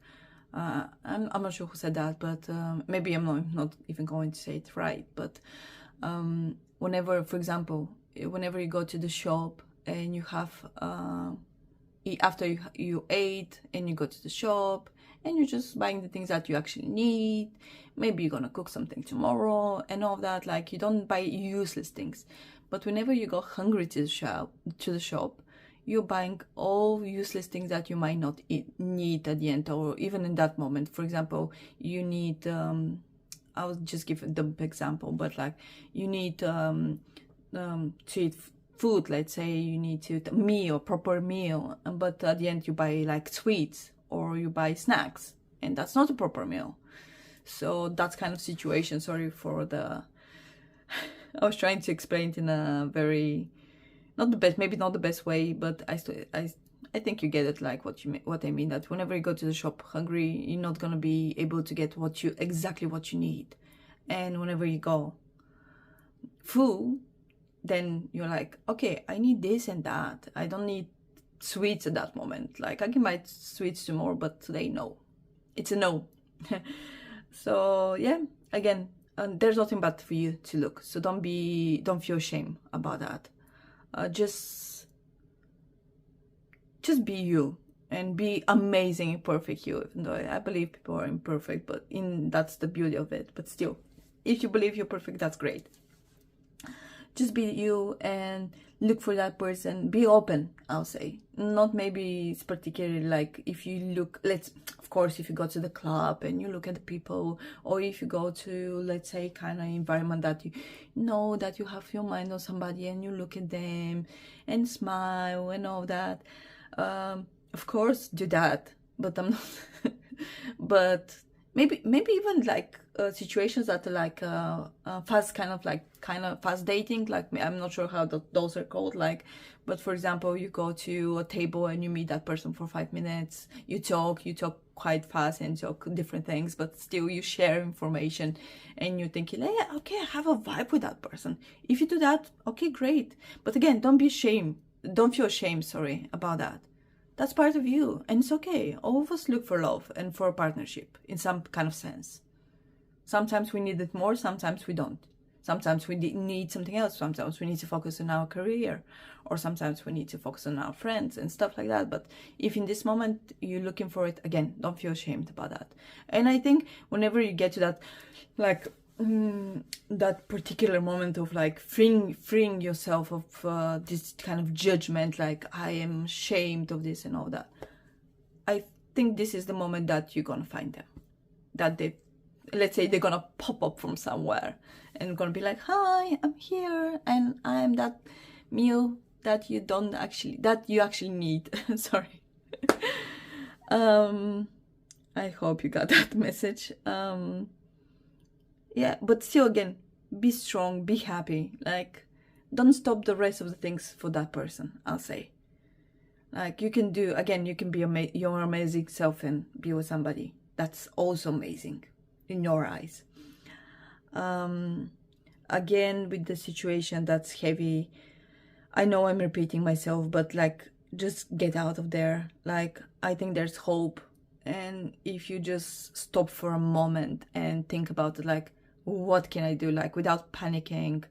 I'm not sure who said that, but maybe I'm not even going to say it right. But whenever, for example, whenever you go to the shop and you have after you ate and you go to the shop and you're just buying the things that you actually need, maybe you're gonna cook something tomorrow and all of that, like you don't buy useless things. But whenever you go hungry to the shop, you're buying all useless things that you might not need at the end, or even in that moment. For example, you need I'll just give a dumb example, but like you need to eat food. Let's say you need to eat a meal, proper meal, but at the end you buy like sweets or you buy snacks, and that's not a proper meal. So that's kind of situation. Sorry for the I was trying to explain it in a very, not the best, maybe not the best way, but I think you get it, like what I mean, that whenever you go to the shop hungry, you're not gonna be able to get exactly what you need. And whenever you go full, then you're like, okay, I need this and that. I don't need sweets at that moment. Like I can buy sweets tomorrow, but today no. It's a no. So yeah, again, there's nothing bad for you to look. So don't feel shame about that. Just be you and be amazing, perfect you. Even though I believe people are imperfect, but that's the beauty of it. But still, if you believe you're perfect, that's great. Just be you and look for that person. Be open, I'll say. Not maybe it's particularly like if you look, of course, if you go to the club and you look at the people, or if you go to, let's say, kind of environment that you know that you have your mind on somebody and you look at them and smile and all that. Of course, do that. But I'm not. But maybe even like situations that are like fast, kind of fast dating, like, I'm not sure how those are called, like, but for example, you go to a table and you meet that person for 5 minutes, you talk quite fast and talk different things, but still you share information, and you're thinking, yeah, okay, I have a vibe with that person. If you do that, okay, great. But again, don't feel ashamed, sorry, about that. That's part of you, and it's okay. All of us look for love and for a partnership in some kind of sense. Sometimes we need it more, sometimes we don't. Sometimes we need something else. Sometimes we need to focus on our career, or sometimes we need to focus on our friends and stuff like that. But if in this moment you're looking for it, again, don't feel ashamed about that. And I think whenever you get to that, like, that particular moment of like freeing yourself of this kind of judgment, like, I am ashamed of this and all that, I think this is the moment that you're gonna find them. That let's say they're gonna pop up from somewhere and gonna be like, hi, I'm here, and I'm that meal that you actually need. Sorry. I hope you got that message. Yeah, but still, again, be strong, be happy. Like, don't stop the rest of the things for that person, I'll say. Like, you can be your amazing self and be with somebody. That's also amazing in your eyes. Again, with the situation that's heavy, I know I'm repeating myself, but like, just get out of there. Like, I think there's hope. And if you just stop for a moment and think about it, like, what can I do, like, without panicking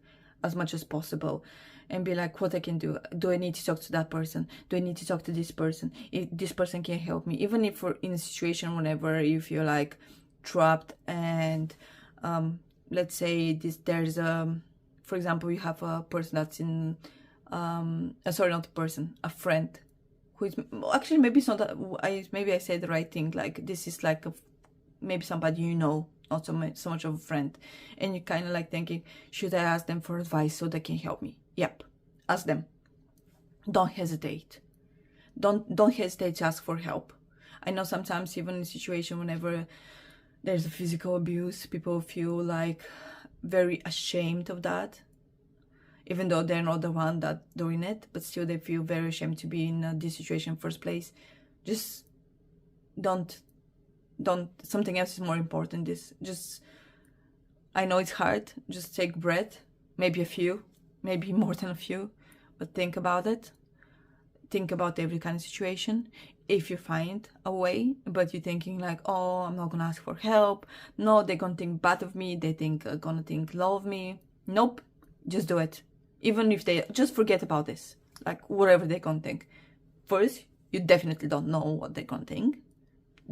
as much as possible, and be like, what I can do. Do I need to talk to that person? Do I need to talk to this person? If this person can help me, even if we're in a situation whenever you feel like trapped, and let's say there's for example, you have a person that's in sorry, not a person, a friend who is, actually, maybe it's not maybe I said the right thing, like, this is like maybe somebody you know, not so much of a friend, and you're kind of like thinking, should I ask them for advice so they can help me? Yep, ask them. Don't hesitate. Don't hesitate to ask for help. I know sometimes, even in a situation whenever there's a physical abuse, people feel like very ashamed of that, even though they're not the one that doing it, but still they feel very ashamed to be in this situation in the first place. Just don't, something else is more important. I know it's hard, just take breath, maybe a few, maybe more than a few, but think about it. Think about every kind of situation. If you find a way, but you're thinking like, oh, I'm not gonna ask for help, no, they're gonna think bad of me, gonna think low of me. Nope, just do it. Even if they just forget about this, like, whatever they're gonna think. First, you definitely don't know what they're gonna think.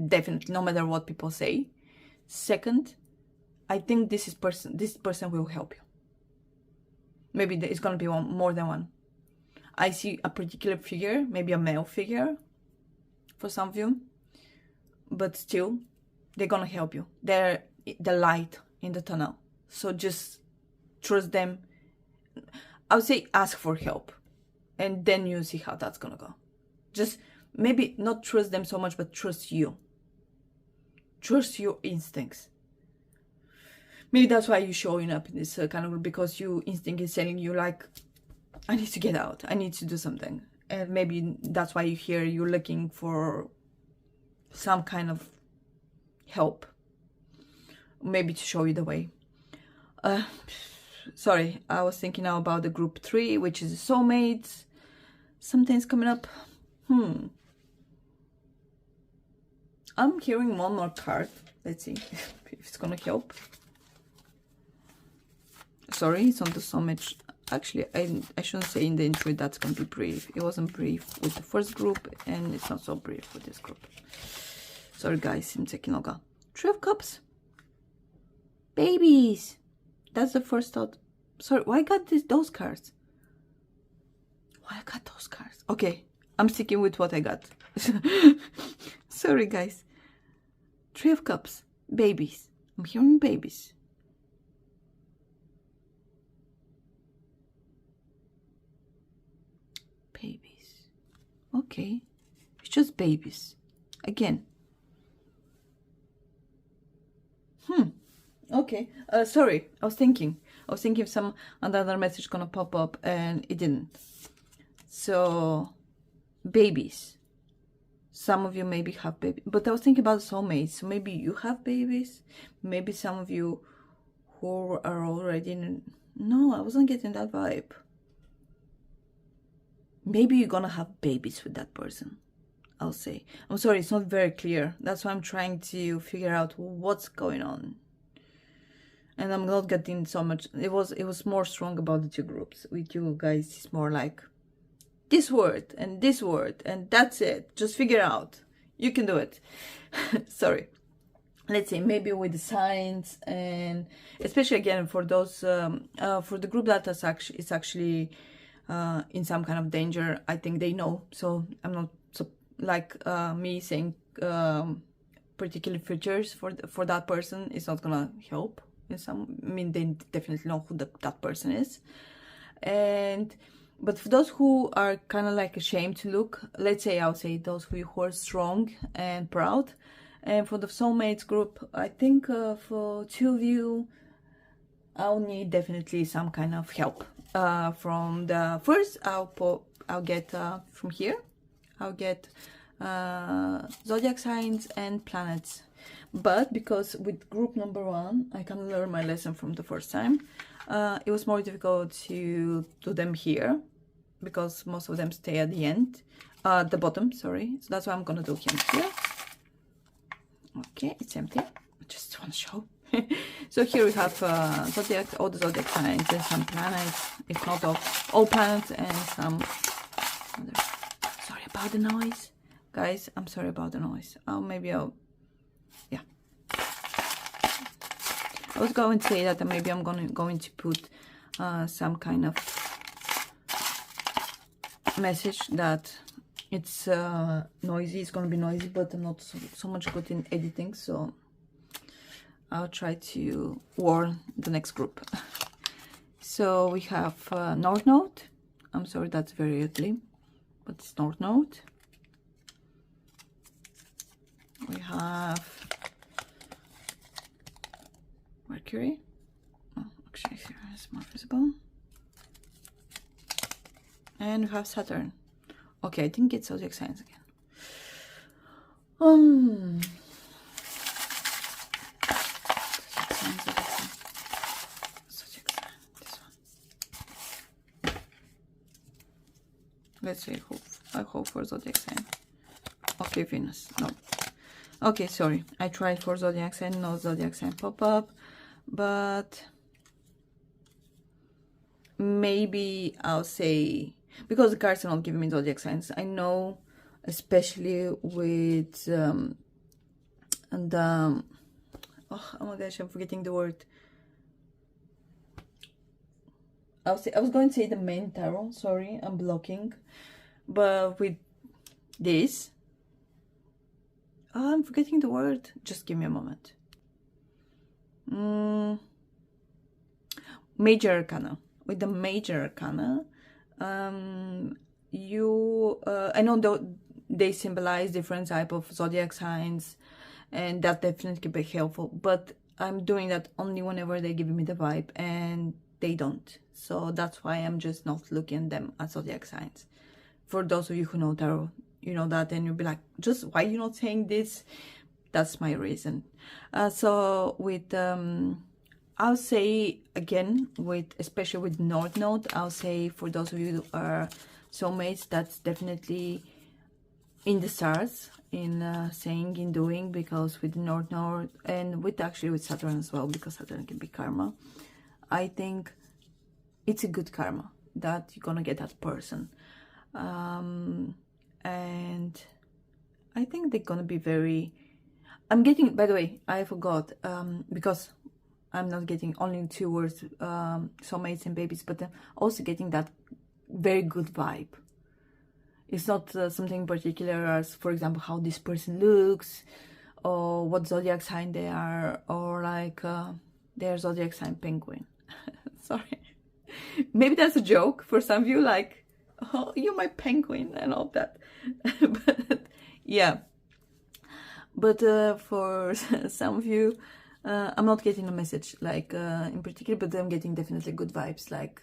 Definitely, no matter what people say. Second, I think this person will help you. Maybe it's gonna be more than one. I see a particular figure, maybe a male figure for some of you, but still, they're gonna help you. They're the light in the tunnel. So just trust them. I would say ask for help, and then you see how that's gonna go. Just maybe not trust them so much, but trust you. Trust your instincts. Maybe that's why you're showing up in this kind of, because your instinct is telling you like, I need to get out, I need to do something. And maybe that's why you're looking for some kind of help, maybe to show you the way. Sorry, I was thinking now about the group 3, which is the soulmates. Something's coming up. I'm hearing one more card. Let's see if it's gonna help. Sorry, it's on the soulmate. Actually, I shouldn't say in the intro that's gonna be brief. It wasn't brief with the first group, and it's not so brief with this group. Sorry guys, I'm taking longer. 3 of Cups. Babies. That's the first thought. Sorry, why I got those cards? Why I got those cards? Okay, I'm sticking with what I got. Sorry guys. 3 of Cups. Babies. I'm hearing babies. Babies. Okay. It's just babies. Again. Okay. Sorry, I was thinking if some another message gonna pop up, and it didn't. So, babies. Some of you maybe have babies, but I was thinking about soulmates. So maybe you have babies. Maybe some of you who are already in... No, I wasn't getting that vibe. Maybe you're gonna have babies with that person, I'll say. I'm sorry, it's not very clear. That's why I'm trying to figure out what's going on. And I'm not getting so much. It was more strong about the two groups. With you guys, it's more like this word, and that's it. Just figure out. You can do it. Sorry. Let's say maybe with the signs, and especially again for those for the group that is actually in some kind of danger. I think they know. So I'm not so like me saying particular features for that person is not gonna help. I mean, they definitely know who that person is. But for those who are kind of like ashamed to look, let's say, I'll say those who are strong and proud. And for the soulmates group, I think for two of you, I'll need definitely some kind of help. From the first, I'll get from here, I'll get zodiac signs and planets. But because with group number 1, I can learn my lesson from the first time. It was more difficult to do them here because most of them stay at the end, the bottom, sorry. So that's why I'm gonna do him here. Okay, it's empty. I just want to show. So here we have zodiac, all the zodiac signs and some planets, if not all planets, and some other. Sorry about the noise, guys. I'm sorry about the noise. Maybe I'll. Yeah. I was going to say that maybe I'm going to put some kind of message that it's noisy. It's going to be noisy, but I'm not so much good in editing, so I'll try to warn the next group. So we have North Node. I'm sorry, that's very ugly, but it's North Node. We have Mercury. Oh, actually, here it's more visible. And we have Saturn. Okay, I think it's zodiac signs again. Let's see. I hope for zodiac sign. Okay, Venus. No. Okay, sorry. I tried for zodiac sign. No zodiac sign pop up, but maybe I'll say, because the cards are not giving me zodiac signs. I know, especially with oh my gosh, I'm forgetting the word. I was going to say the main tarot. Sorry, I'm blocking. But with this, I'm forgetting the word. Just give me a moment. Major Arcana. With the Major Arcana, I know they symbolize different type of zodiac signs, and that definitely can be helpful. But I'm doing that only whenever they give me the vibe, and they don't. So that's why I'm just not looking at them as zodiac signs. For those of you who know tarot, you know that, and you'll be like, just why are you not saying this? That's my reason. So with I'll say again, especially with North Node, I'll say for those of you who are soulmates, that's definitely in the stars, in saying, in doing, because with North Node, and with Saturn as well, because Saturn can be karma. I think it's a good karma that you're gonna get that person. And I think they're gonna be very... I'm getting, by the way, I forgot, because I'm not getting only 2 words, soulmates and babies, but I'm also getting that very good vibe. It's not something particular as, for example, how this person looks, or what zodiac sign they are, or like their zodiac sign penguin. Sorry. Maybe that's a joke for some of you, like, oh, you're my penguin and all that. But yeah. But for some of you, I'm not getting a message like in particular, but I'm getting definitely good vibes, like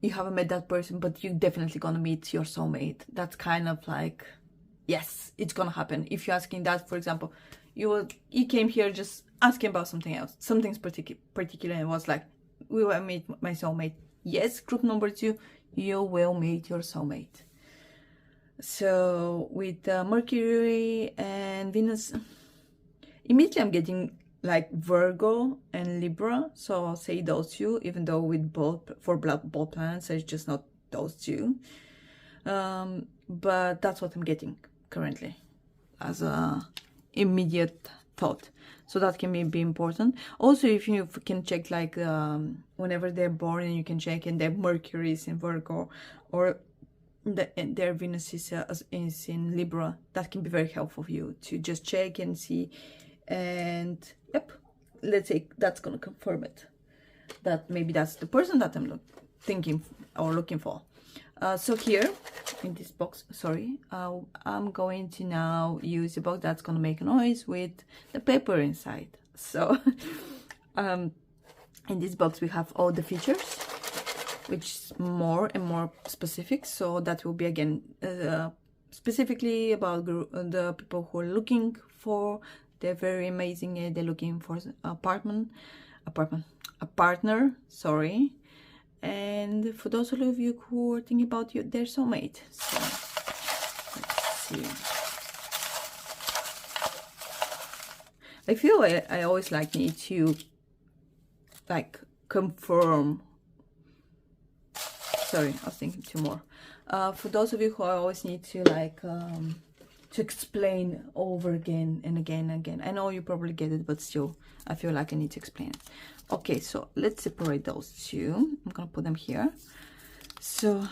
you haven't met that person, but you're definitely gonna meet your soulmate. That's kind of like, yes, it's gonna happen. If you're asking that, for example, you came here just asking about something else, something's particular, and was like, we will meet my soulmate. Yes, group number 2, you will meet your soulmate. So with Mercury and Venus, immediately I'm getting like Virgo and Libra, so I'll say those two, even though with both planets it's just not those two, but that's what I'm getting currently as a immediate thought. So that can be important. Also, if you can check like whenever they're born, and you can check and their Mercury is in Virgo, or their Venus is in Libra, that can be very helpful for you to just check and see. And yep, let's say that's gonna confirm it, that maybe that's the person that I'm thinking or looking for. So here in this box, sorry, I'm going to now use a box that's gonna make a noise with the paper inside. So in this box we have all the features, which is more and more specific. So that will be again specifically about the people who are looking for, they're very amazing, they're looking for a partner, sorry. And for those of you who are thinking about their soulmate. So let's see. I feel I always need to like confirm. Sorry, I was thinking two more. For those of you who always need to like to explain over again and again and again. I know you probably get it, but still, I feel like I need to explain it. Okay, so let's separate those two. I'm gonna put them here. So,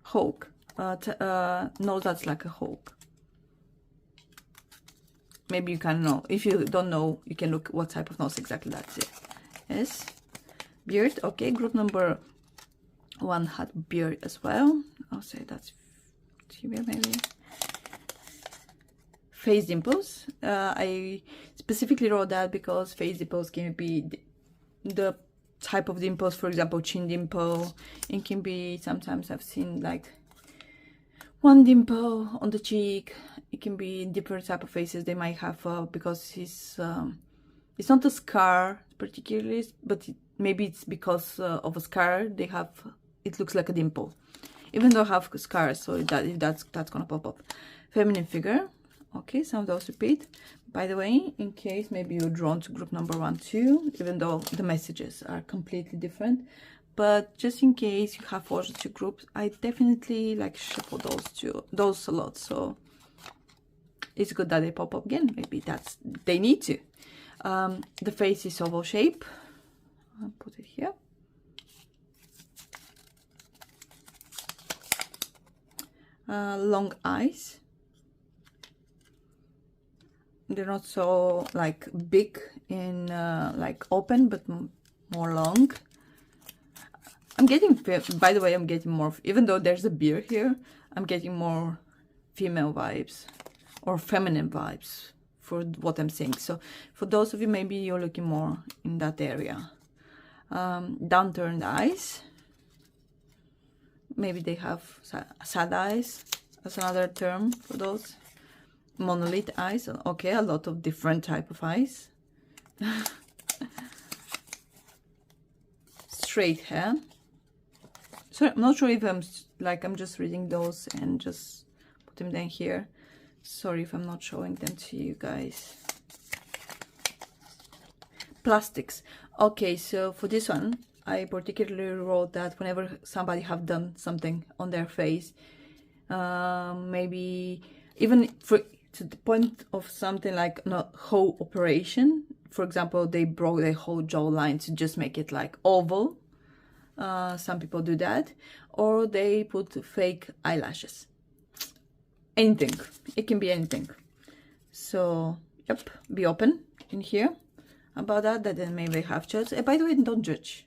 hawk. No, that's like a hawk. Maybe you can know. If you don't know, you can look what type of nose exactly that's it. Yes, beard. Okay, group number 1 had beard as well. I'll say that's here maybe. Face dimples. I specifically wrote that because face dimples can be the type of dimples, for example, chin dimple. It can be, sometimes I've seen like one dimple on the cheek. It can be different type of faces they might have because it's not a scar particularly, but maybe it's because of a scar they have. It looks like a dimple, even though I have scars, so that's gonna pop up. Feminine figure. Okay, some of those repeat. By the way, in case maybe you're drawn to group number 1 too, even though the messages are completely different, but just in case you have also 2 groups, I definitely like shuffle those a lot. So it's good that they pop up again. Maybe they need to. The face is oval shape. I'll put it here. Long eyes. They're not so like big in like open, but more long. I'm getting, by the way, I'm getting more, even though there's a beard here, I'm getting more female vibes or feminine vibes for what I'm saying. So for those of you, maybe you're looking more in that area. Downturned eyes. Maybe they have sad eyes as another term for those. Monolith eyes. Okay, a lot of different type of eyes. Straight hair. Sorry, I'm not sure if I'm just reading those and just put them down here. Sorry if I'm not showing them to you guys. Plastics. Okay, so for this one, I particularly wrote that whenever somebody have done something on their face, maybe even to the point of something like a whole operation. For example, they broke their whole jawline to just make it like oval. Some people do that. Or they put fake eyelashes. Anything. It can be anything. So, yep, be open in here about that then maybe have judged. By the way, don't judge.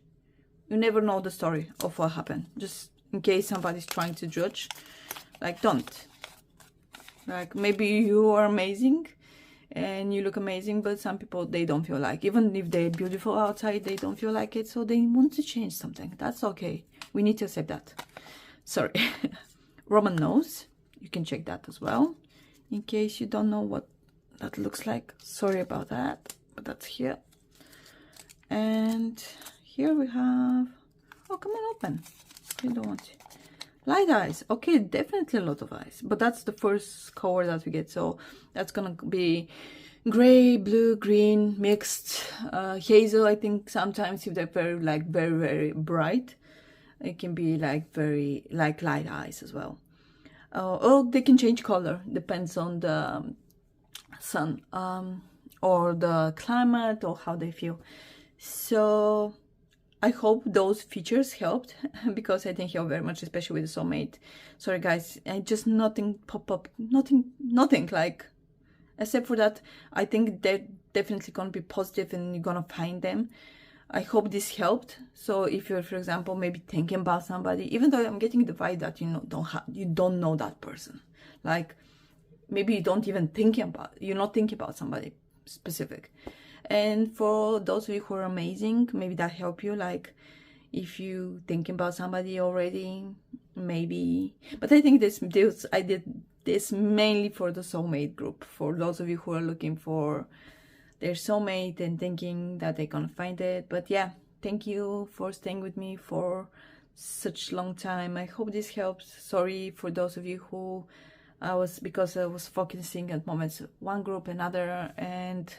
You never know the story of what happened. Just in case somebody's trying to judge. Like, don't. Like, maybe you are amazing and you look amazing, but some people, they don't feel like, even if they're beautiful outside, they don't feel like it, so they want to change something. That's okay. We need to accept that. Sorry. Roman nose, you can check that as well, in case you don't know what that looks like. Sorry about that, but that's here. And here we have, oh, come on, open. You don't want to. Light eyes. Okay, definitely a lot of eyes, but that's the first color that we get, so that's gonna be gray, blue, green, mixed, hazel. I think sometimes if they're very like very bright, it can be like very like light eyes as well. Or they can change color, depends on the sun or the climate or how they feel. So I hope those features helped, because I didn't help very much, especially with the soulmate. Sorry guys, I just nothing pop up, nothing like, except for that, I think they're definitely gonna be positive and you're gonna find them. I hope this helped. So if you're, for example, maybe thinking about somebody, even though I'm getting the vibe that you don't know that person, like maybe you don't even you're not thinking about somebody specific. And for those of you who are amazing, maybe that help you, like if you thinking about somebody already, maybe. But I think I did this mainly for the soulmate group, for those of you who are looking for their soulmate and thinking that they're gonna find it. But yeah, thank you for staying with me for such long time. I hope this helps. Sorry for those of you who because I was focusing at moments one group, another, and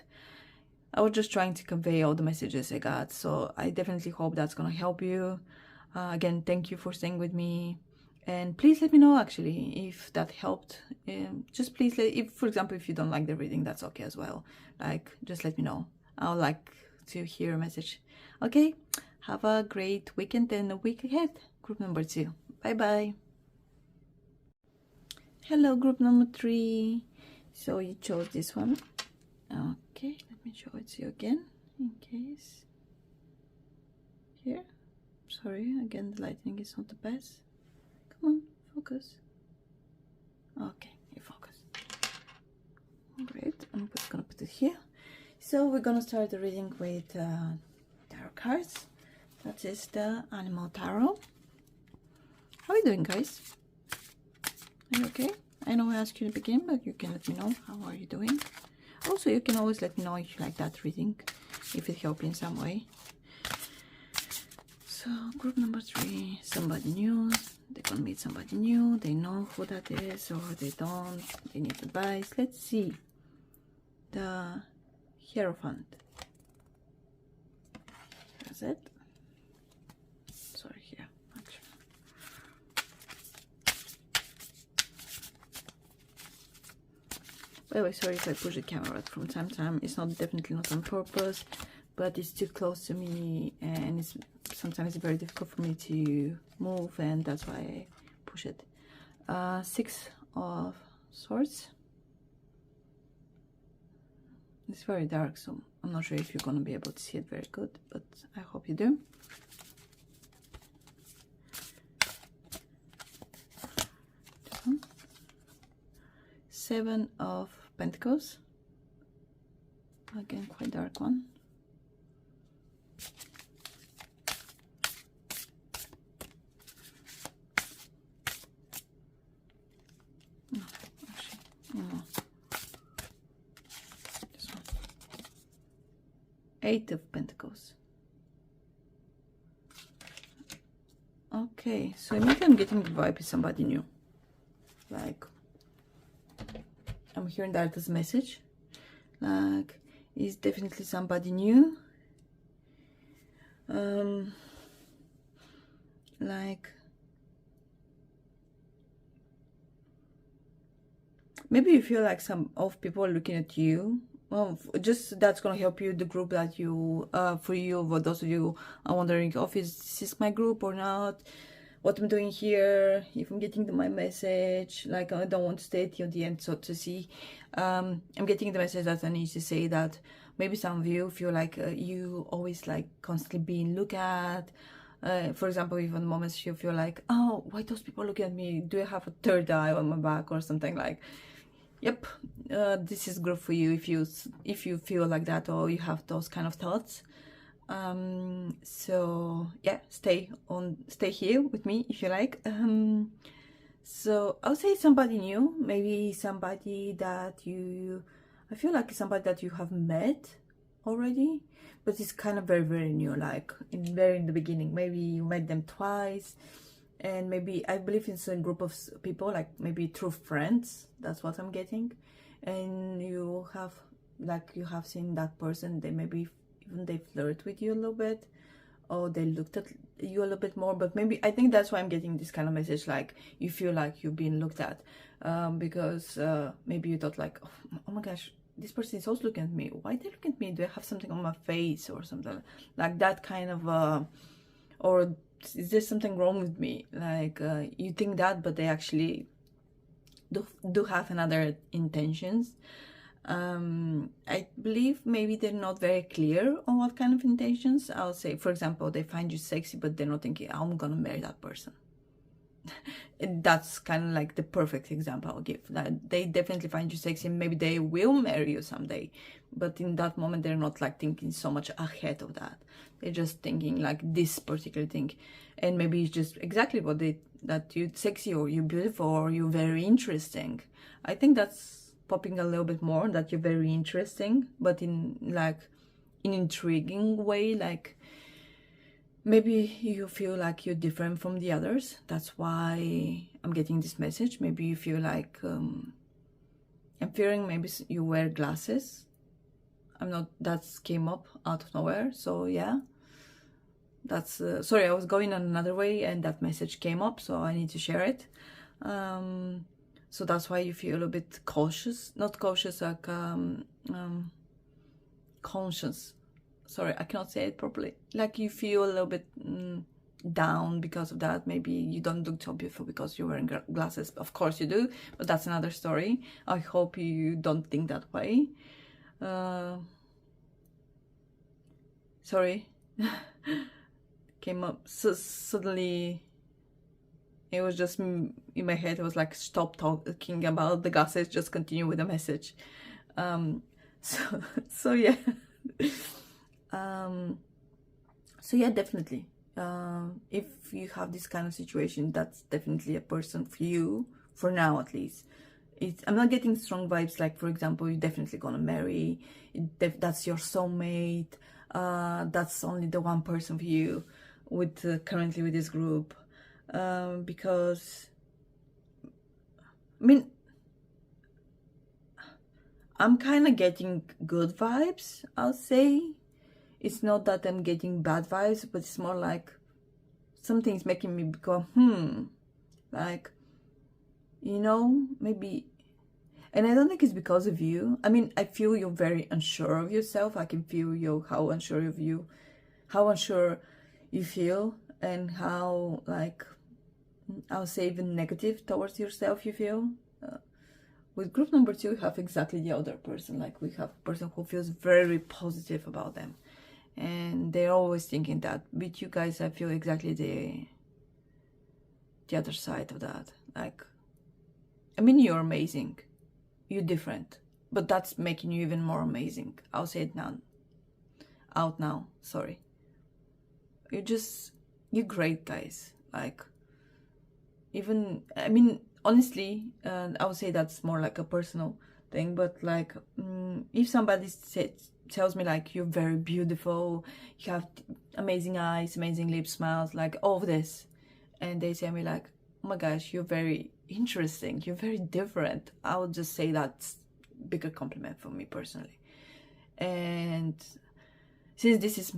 I was just trying to convey all the messages I got. So I definitely hope that's gonna help you. Again, thank you for staying with me, and please let me know actually if that helped. Just please if, for example, if you don't like the reading, that's okay as well. Like, just let me know. I'll like to hear a message. Okay, have a great weekend and a week ahead. Group number 2. Bye bye. Hello, group number 3. So you chose this one. Okay, let me show it to you again in case. Here. Sorry, again, the lighting is not the best. Come on, focus. Okay, you focus. Great, I'm just gonna put it here. So we're gonna start the reading with tarot cards. That is the Animal Tarot. How are you doing, guys? Are you okay? I know I asked you to begin, but you can let me know how are you doing. Also, you can always let me know if you like that reading, if it helped you in some way. So, group number 3, somebody new. They're gonna meet somebody new. They know who that is, or they don't. They need advice. Let's see. The Hierophant. That's it. Sorry, here, actually. By the way, sorry if I push the camera from time to time. It's definitely not on purpose, but it's too close to me, and sometimes it's very difficult for me to move, and that's why I push it. 6 of Swords. It's very dark, so I'm not sure if you're gonna be able to see it very good, but I hope you do. This one. 7 of Pentacles. Again, quite dark one. No, actually, no. This one. 8 of Pentacles. Okay, so maybe I'm getting the vibe with somebody new. Like, I'm hearing that as a message. Like, it's definitely somebody new. Like, maybe you feel like some of people are looking at you. Well, just that's gonna help you, the group that you for you, for those of you are wondering, oh, is this my group or not, what I'm doing here, if I'm getting my message. Like, I don't want to stay till the end, so to see. I'm getting the message that I need to say that maybe some of you feel like you always like constantly being looked at, For example, even moments you feel like, oh, why those people look at me? Do I have a third eye on my back or something? Like, yep, this is good for you if you feel like that, or you have those kind of thoughts. So yeah, stay here with me if you like. So I'll say somebody new, maybe somebody that I feel like somebody that you have met already, but it's kind of very, very new, like in the beginning. Maybe you met them twice, and maybe, I believe it's a group of people, like maybe through friends, that's what I'm getting. And you have seen that person, they maybe even they flirt with you a little bit, or they looked at you a little bit more. But maybe, I think that's why I'm getting this kind of message, like you feel like you've been looked at, because maybe you thought like, oh my gosh, this person is also looking at me. Why they look at me? Do I have something on my face or something like that kind of, or is there something wrong with me? Like you think that, but they actually do have another intentions. I believe maybe they're not very clear on what kind of intentions. I'll say, for example, they find you sexy, but they're not thinking, I'm gonna marry that person. That's kind of like the perfect example I'll give. That they definitely find you sexy, and maybe they will marry you someday, but in that moment they're not like thinking so much ahead of that. They're just thinking like this particular thing, and maybe it's just exactly what that you're sexy, or you're beautiful, or you're very interesting. I think that's popping a little bit more, that you're very interesting, but in like an intriguing way. Like maybe you feel like you're different from the others. That's why I'm getting this message. Maybe you feel like I'm fearing maybe you wear glasses. That came up out of nowhere. So yeah, that's sorry, I was going on another way and that message came up, so I need to share it. So that's why you feel a little bit cautious, not cautious, like conscious. Sorry, I cannot say it properly. Like you feel a little bit down because of that. Maybe you don't look so beautiful because you're wearing glasses. Of course you do, but that's another story. I hope you don't think that way. Sorry, came up so suddenly. It was just in my head. It was like, stop talking about the glasses, just continue with the message. So yeah. So yeah, definitely. If you have this kind of situation, that's definitely a person for you, for now at least. I'm not getting strong vibes, like for example, you're definitely gonna marry, that's your soulmate, that's only the one person for you with currently with this group. Because I mean, I'm kind of getting good vibes, I'll say. It's not that I'm getting bad vibes, but it's more like something's making me go, like, you know, maybe. And I don't think it's because of you. I mean, I feel you're very unsure of yourself. I can feel how unsure you feel, and how, like, I'll say even negative towards yourself you feel. With group number 2, we have exactly the other person. Like, we have a person who feels very positive about them, and they're always thinking that. With you guys, I feel exactly the other side of that. Like, I mean, you're amazing, you're different, but that's making you even more amazing. I'll say it now, sorry. You're great, guys. Like, even, I mean, honestly, I would say that's more like a personal thing, but like, if somebody tells me like, you're very beautiful, you have amazing eyes, amazing lips, smiles, like all of this, and they tell me like, oh my gosh, you're very interesting, you're very different, I would just say that's a bigger compliment for me personally. And since this is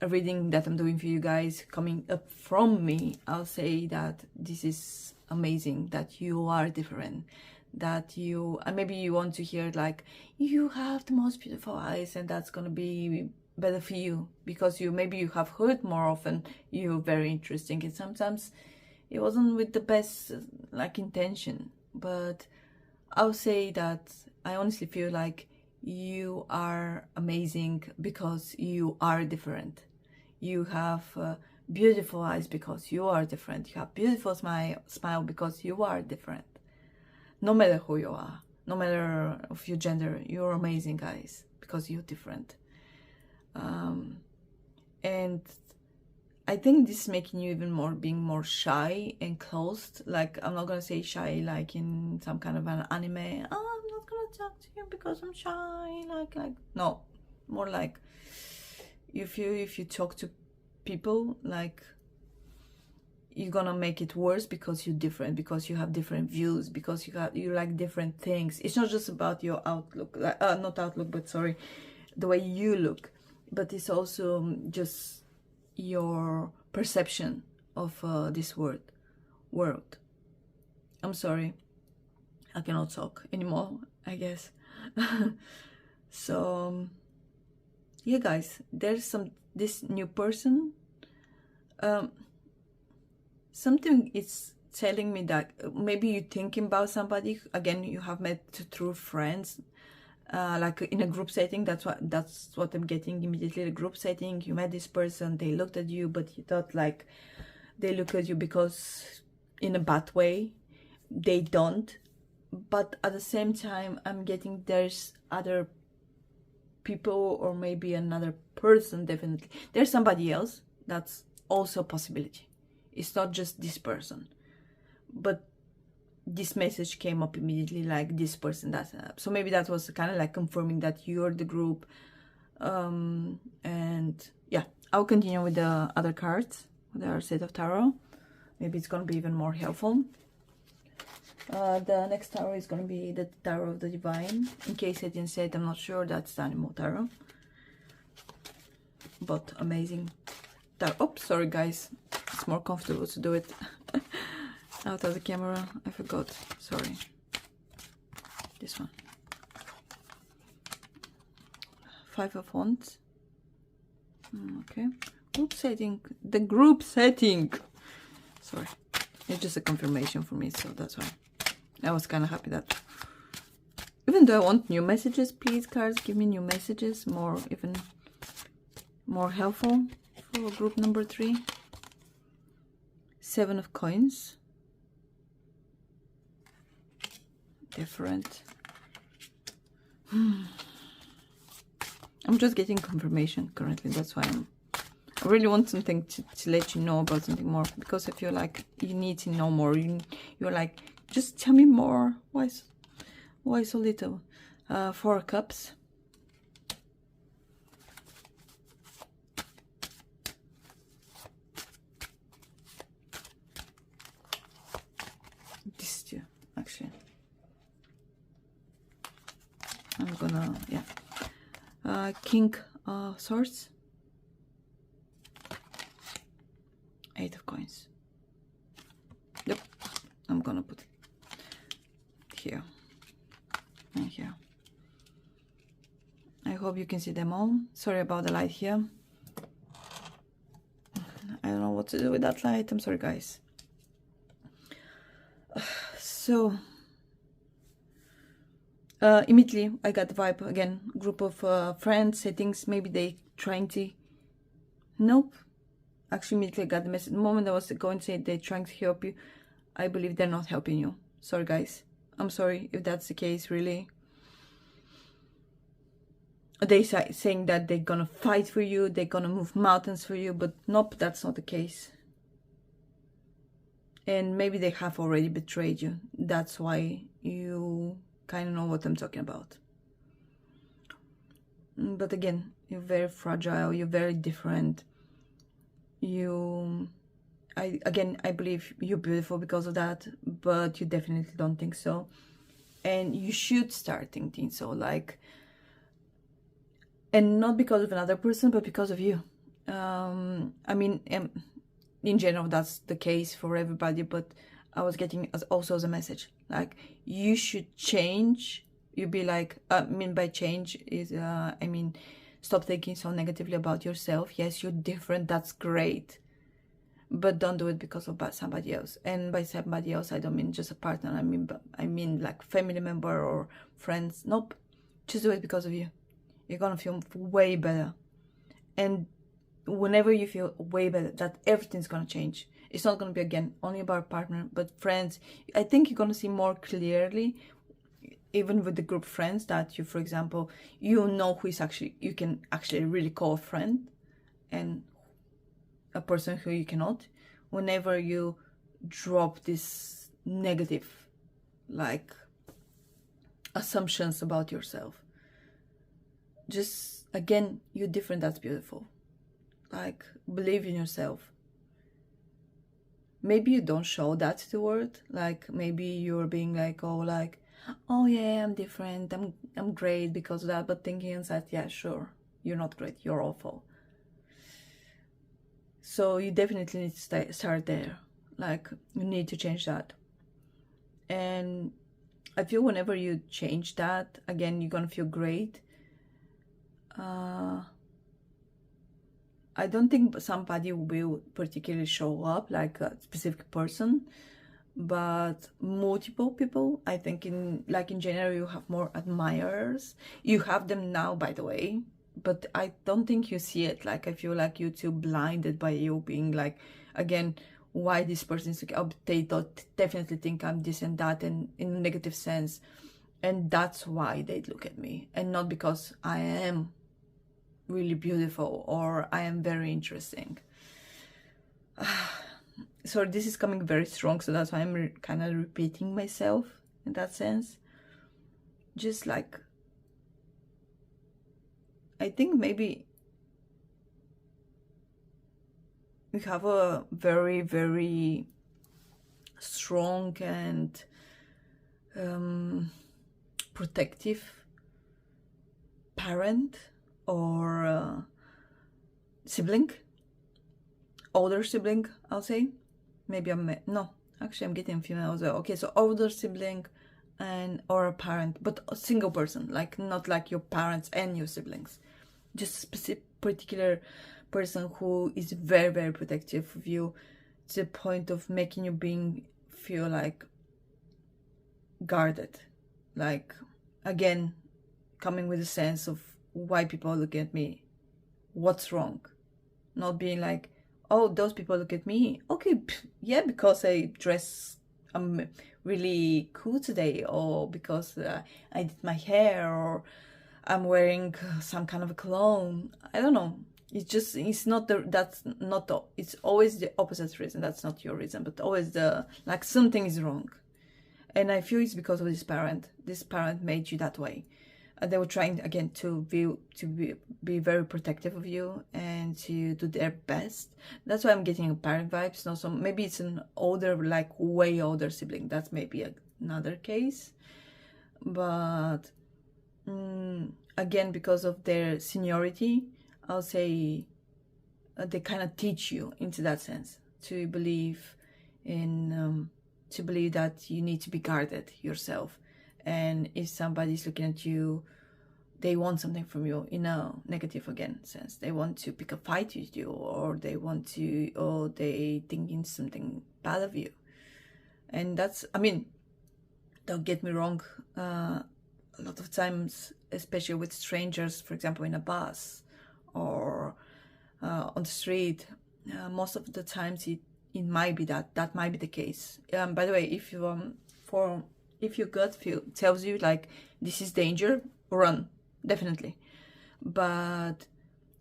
a reading that I'm doing for you guys coming up from me, I'll say that this is amazing, that you are different, that and maybe you want to hear like, you have the most beautiful eyes, and that's gonna be better for you, because maybe you have heard more often, you're very interesting, and sometimes it wasn't with the best like intention. But I'll say that I honestly feel like you are amazing because you are different. You have beautiful eyes because you are different. You have beautiful smile because you are different. No matter who you are, no matter of your gender, you're amazing, guys, because you're different. And I think this is making you even more, being more shy and closed. Like, I'm not gonna say shy like in some kind of an anime. Oh, I'm not gonna talk to you because I'm shy. Like no, more like if you talk to people, like, you're gonna make it worse because you're different, because you have different views, because you like different things. It's not just about your outlook, like, not outlook, but sorry, the way you look, but it's also just your perception of this world. I'm sorry, I cannot talk anymore, I guess. So yeah, guys, there's this new person. Something is telling me that maybe you're thinking about somebody again you have met through friends, like in a group setting. That's what I'm getting immediately. The group setting, you met this person, they looked at you, but you thought like they look at you because in a bad way. They don't. But at the same time, I'm getting there's other people, or maybe another person. Definitely there's somebody else. That's also a possibility. It's not just this person, but this message came up immediately, like this person, that's so maybe that was kind of like confirming that you're the group. And yeah, I'll continue with the other cards, with our set of tarot. Maybe it's gonna be even more helpful. The next tarot is gonna be the Tarot of the Divine. In case I didn't say it, I'm not sure, that's the Animal Tarot, but amazing tarot. Oh, sorry guys, it's more comfortable to do it out of the camera. I forgot, sorry. This one. Five of Wands. Okay. Group setting. The group setting. Sorry. It's just a confirmation for me, so that's why. I was kind of happy that... Even though I want new messages, please, cards, give me new messages. More, even more helpful for group number 3. Seven of Coins. Different. I'm just getting confirmation currently. That's why I really want something to let you know about something more, because I feel like you need to know more. You're like, just tell me more. Why so little? 4 of Cups. This too, actually. I'm gonna, yeah. King of Swords. 8 of Coins. Yep, I'm gonna put it here and here. I hope you can see them all. Sorry about the light here. I don't know what to do with that light. I'm sorry, guys. So immediately I got the vibe again. Group of friends, settings. Maybe they trying to. Nope. Actually, immediately I got the message. The moment I was going to say they're trying to help you, I believe they're not helping you. Sorry, guys. I'm sorry if that's the case, really. They saying that they're gonna fight for you, they're gonna move mountains for you, but nope, that's not the case. And maybe they have already betrayed you. That's why you kind of know what I'm talking about. But again, you're very fragile, you're very different. I believe you're beautiful because of that, but you definitely don't think so. And you should start thinking so, like, and not because of another person, but because of you. I mean, in general, that's the case for everybody, but I was getting also as a message, like, you should change. You'd be like, I mean, by change is, I mean, stop thinking so negatively about yourself. Yes, you're different, that's great. But don't do it because of somebody else. And by somebody else, I don't mean just a partner. I mean like family member or friends. Nope. Just do it because of you. You're gonna feel way better. And whenever you feel way better, that everything's gonna change. It's not gonna be, again, only about partner, but friends. I think you're gonna see more clearly, even with the group friends, that you, for example, you know who is actually, you can actually really call a friend, and a person who you cannot. Whenever you drop this negative, like, assumptions about yourself, just, again, you're different, that's beautiful. Like, believe in yourself. Maybe you don't show that to the world, like, maybe you're being like, oh yeah, I'm different, I'm great because of that, but thinking inside, yeah, sure, you're not great, you're awful. So you definitely need to start there. Like, you need to change that. And I feel whenever you change that, again, you're gonna feel great. I don't think somebody will particularly show up, like a specific person, but multiple people. I think in general, you have more admirers. You have them now, by the way, but I don't think you see it. Like, I feel like you're too blinded by you being like, again, why this person is like, oh, they definitely think I'm this and that, and in a negative sense, and that's why they look at me, and not because I am really beautiful or I am very interesting. So this is coming very strong, so that's why I'm kind of repeating myself in that sense. Just like, I think maybe we have a very, very strong and protective parent or sibling, older sibling, I'll say. Maybe no, actually I'm getting female as well. Okay, so older sibling or a parent, but a single person, like, not like your parents and your siblings, just a specific particular person who is very, very protective of you, to the point of making you feel like guarded. Like, again, coming with a sense of why people look at me, what's wrong, not being like, oh, those people look at me, okay, yeah, because I dress really cool today, or because I did my hair, or I'm wearing some kind of a cologne. I don't know. It's not it's always the opposite reason. That's not your reason, but always like, something is wrong. And I feel it's because of this parent. This parent made you that way. They were trying, again, to be very protective of you and to do their best. That's why I'm getting parent vibes. No, so maybe it's an older, like way older sibling. That's maybe another case. But again, because of their seniority, I'll say they kind of teach you into that sense to believe that you need to be guarded yourself. And if somebody's looking at you, they want something from you in a negative, again, sense. They want to pick a fight with you, or they thinking something bad of you. And that's, I mean, don't get me wrong, a lot of times, especially with strangers, for example, in a bus or on the street, most of the times it might be that might be the case. By the way, if your gut feel tells you like, this is danger, run, definitely. But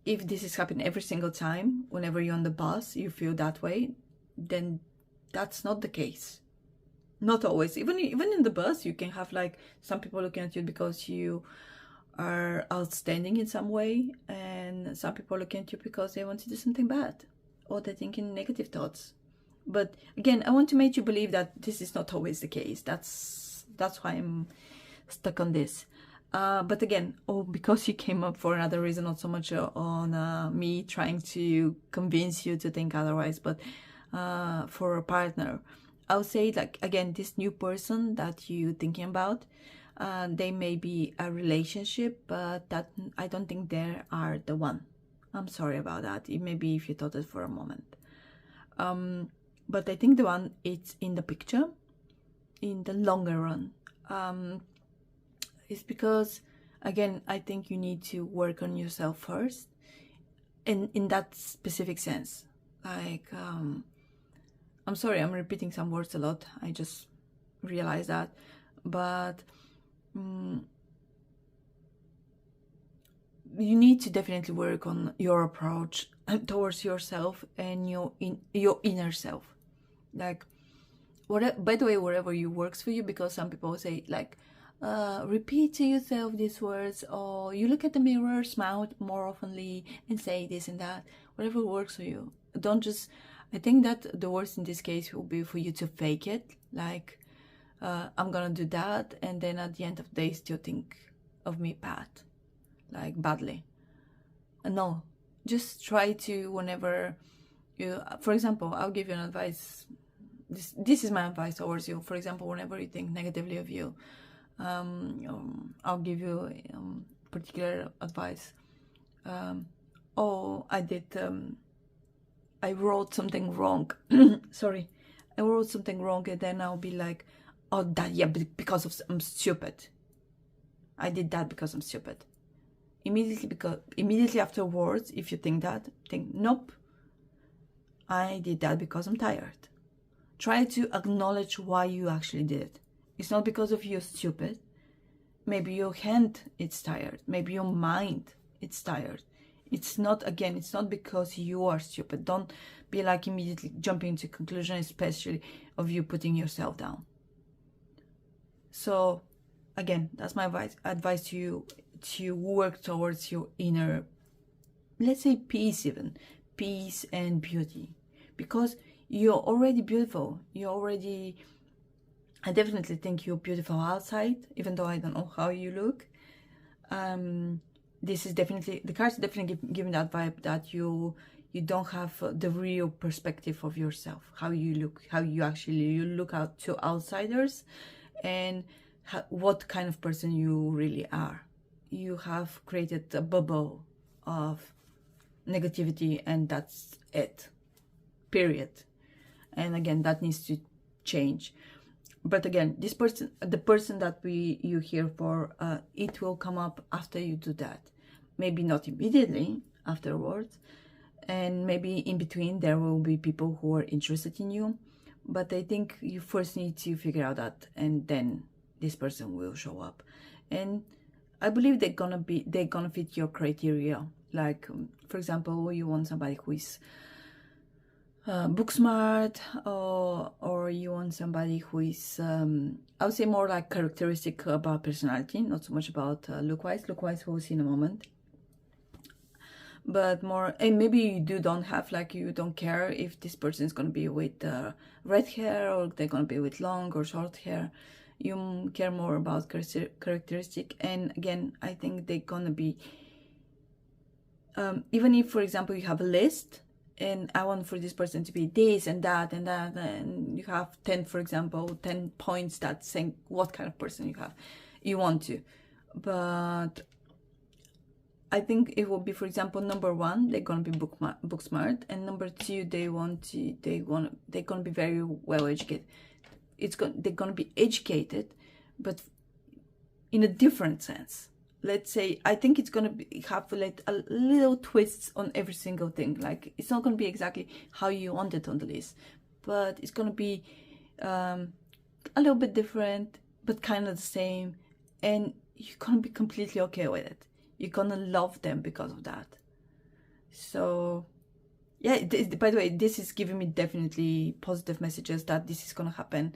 if this is happening every single time, whenever you're on the bus, you feel that way, then that's not the case. Not always. Even in the bus, you can have like some people looking at you because you are outstanding in some way, and some people looking at you because they want to do something bad, or they're thinking negative thoughts. But again, I want to make you believe that this is not always the case. That's why I'm stuck on this. But again, because you came up for another reason, not so much on me trying to convince you to think otherwise, but for a partner, I'll say, like, again, this new person that you're thinking about, they may be a relationship, but that I don't think they are the one. I'm sorry about that. It may be if you thought it for a moment. But I think the one it's in the picture, in the longer run, is because, again, I think you need to work on yourself first. in that specific sense. Like, I'm sorry, I'm repeating some words a lot. I just realized that. But you need to definitely work on your approach towards yourself and your inner self. Like, by the way, whatever you works for you, because some people say like, repeat to yourself these words, or you look at the mirror, smile more oftenly, and say this and that. Whatever works for you. Don't just. I think that the worst in this case will be for you to fake it. Like, I'm gonna do that, and then at the end of the day, still think of me bad, like badly. No, just try to, whenever you, for example, I'll give you an advice. This is my advice towards you. For example, whenever you think negatively of you, I'll give you particular advice. Oh, I wrote something wrong. Sorry, I wrote something wrong, and then I'll be like, oh, because I'm stupid. I did that because I'm stupid. Immediately afterwards, if you think that, think, nope, I did that because I'm tired. Try to acknowledge why you actually did it. It's not because of you're stupid. Maybe your hand is tired. Maybe your mind is tired. It's not because you are stupid. Don't be like immediately jumping to conclusion, especially of you putting yourself down. So again, that's my advice to you, to work towards your inner, let's say peace, even peace and beauty, because you're already beautiful. I definitely think you're beautiful outside, even though I don't know how you look. This is definitely, the cards definitely giving that vibe that you don't have the real perspective of yourself, how you look, how you look out to outsiders, and what kind of person you really are. You have created a bubble of negativity, and that's it, period. And again, that needs to change. But again, this person, the person that you here for, it will come up after you do that. Maybe not immediately afterwards, and maybe in between there will be people who are interested in you. But I think you first need to figure out that, and then this person will show up. And I believe they're gonna fit your criteria. Like, for example, you want somebody who is book smart, or you want somebody who is, I would say more like characteristic about personality, not so much about look-wise. Look-wise we'll see in a moment. But more, and maybe you don't have, like, you don't care if this person is going to be with red hair, or they're going to be with long or short hair. You care more about characteristic. And again, I think they're going to be, even if, for example, you have a list, and I want for this person to be this and that and that, and you have 10, for example, 10 points that saying what kind of person you want to. But I think it will be, for example, number 1, they're gonna be book smart, and number 2, they're gonna be very well educated. They're gonna be educated, but in a different sense. Let's say, I think it's gonna have like a little twists on every single thing. Like, it's not gonna be exactly how you want it on the list, but it's gonna be a little bit different, but kind of the same, and you're gonna be completely okay with it. You're gonna love them because of that. So yeah, by the way, this is giving me definitely positive messages that this is gonna happen,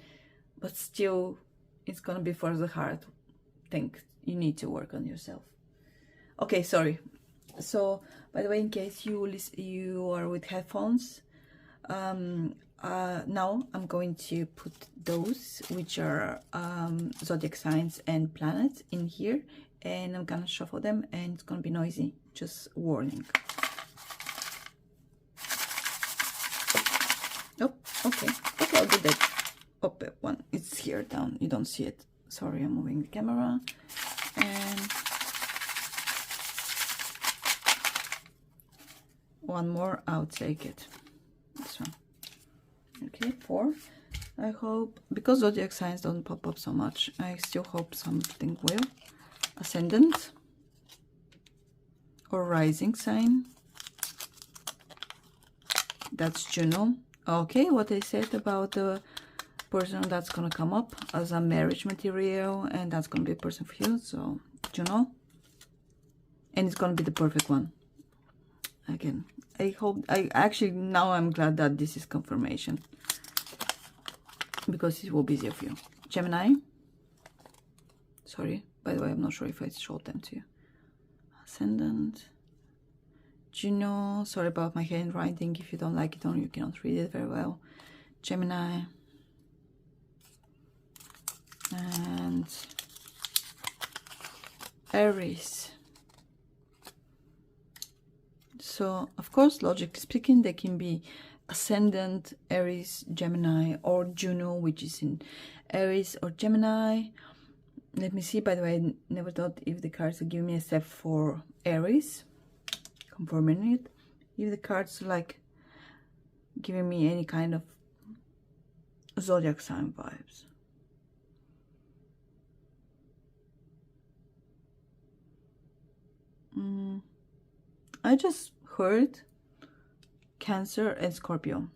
but still it's gonna be for the hard thing. You need to work on yourself. Okay, sorry. So by the way, in case you are with headphones, now I'm going to put those, which are zodiac signs and planets, in here, and I'm gonna shuffle them, and it's gonna be noisy, just warning. Oh, okay, I'll do that. Oh, one, it's here down, you don't see it. Sorry, I'm moving the camera. And one more, I'll take it. This one. Okay, 4. I hope, because zodiac signs don't pop up so much, I still hope something will. Ascendant or rising sign. That's Juno. Okay, what I said about the person that's gonna come up as a marriage material, and that's gonna be a person for you. So Juno, and it's gonna be the perfect one. Again, I hope, now I'm glad that this is confirmation, because it will be easier for you. Gemini, sorry, by the way, I'm not sure if I showed them to you. Ascendant, Juno, sorry about my handwriting, if you don't like it or you cannot read it very well. Gemini, and Aries. So, of course, logically speaking, they can be Ascendant, Aries, Gemini, or Juno, which is in Aries or Gemini. Let me see, by the way, I never thought if the cards would give me a step for Aries, confirming it. If the cards like giving me any kind of zodiac sign vibes. I just heard Cancer and Scorpio,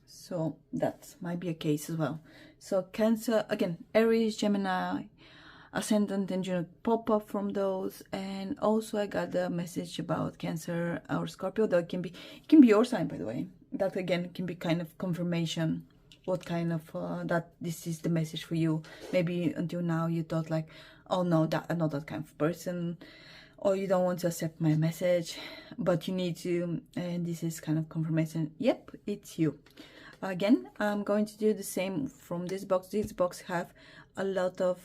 so that might be a case as well. So Cancer, again, Aries, Gemini, Ascendant, and Juno pop up from those. And also I got the message about Cancer or Scorpio. That it can be your sign, by the way. That again can be kind of confirmation what kind of that this is the message for you. Maybe until now you thought like, oh no, that I'm not that kind of person, or you don't want to accept my message, but you need to, and this is kind of confirmation. Yep, it's you. Again, I'm going to do the same from this box. This box have a lot of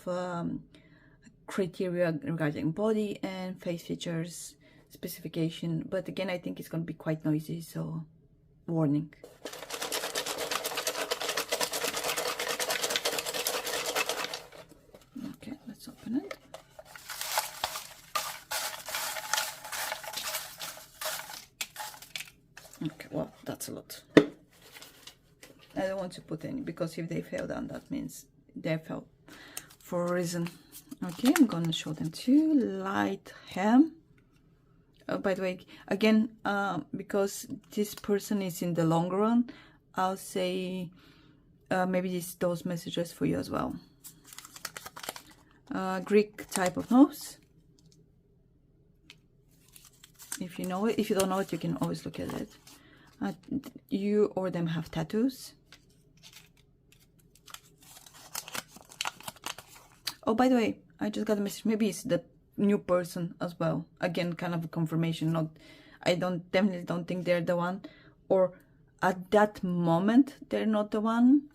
criteria regarding body and face features, specification, but again, I think it's going to be quite noisy, so warning. Okay, let's open it. Okay, well, that's a lot. I don't want to put any, because if they fell down, that means they fell for a reason. Okay, I'm gonna show them too. Light hair. By the way, again, because this person is in the long run, I'll say maybe those messages for you as well. Greek type of nose. If you know it, if you don't know it, you can always look at it. You or them have tattoos. Oh, by the way, I just got a message. Maybe it's the new person as well. Again, kind of a confirmation. Not, I definitely don't think they're the one, or at that moment they're not the one.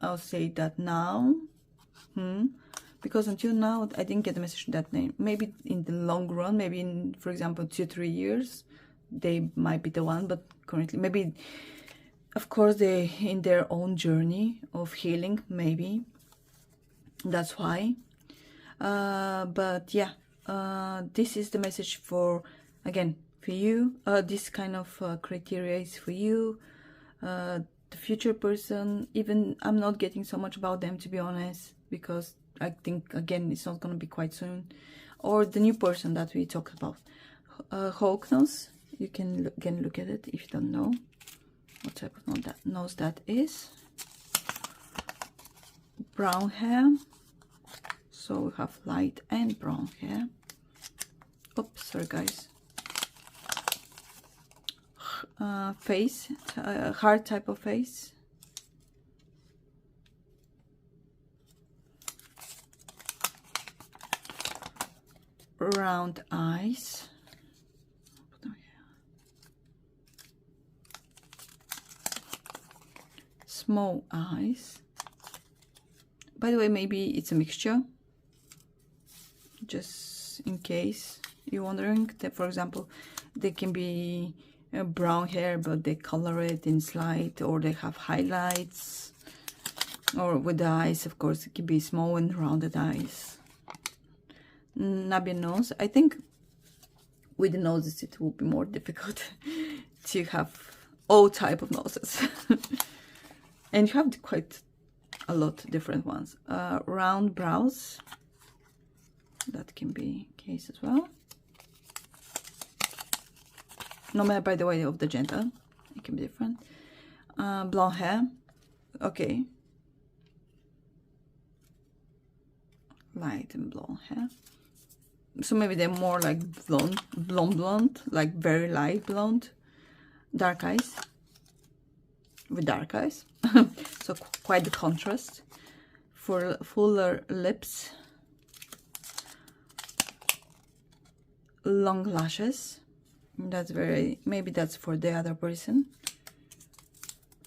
I'll say that now. Because until now I didn't get a message that name. Maybe in the long run, maybe in, for example, 2-3 years, they might be the one, but currently, maybe, of course, they in their own journey of healing, maybe that's why. But yeah, this is the message for, again, for you. This kind of criteria is for you. The future person, even I'm not getting so much about them, to be honest, because I think, again, it's not going to be quite soon. Or the new person that we talked about. Hawk nose. You can again look at it if you don't know what type of nose that is. Brown hair. So we have light and brown hair. Oops, sorry guys. Face, heart type of face. Round eyes. Small eyes. By the way, maybe it's a mixture, just in case you're wondering. That, for example, they can be brown hair, but they color it in slight, or they have highlights, or with the eyes, of course, it can be small and rounded eyes. Nubby nose. I think with the noses it will be more difficult to have all type of noses. And you have quite a lot of different ones. Round brows. That can be case as well. No matter, by the way, of the gender. It can be different. Blonde hair. Okay. Light and blonde hair. So maybe they're more like blonde, like very light blonde. Dark eyes. With dark eyes. So quite the contrast. For fuller lips. Long lashes. That's very, maybe that's for the other person.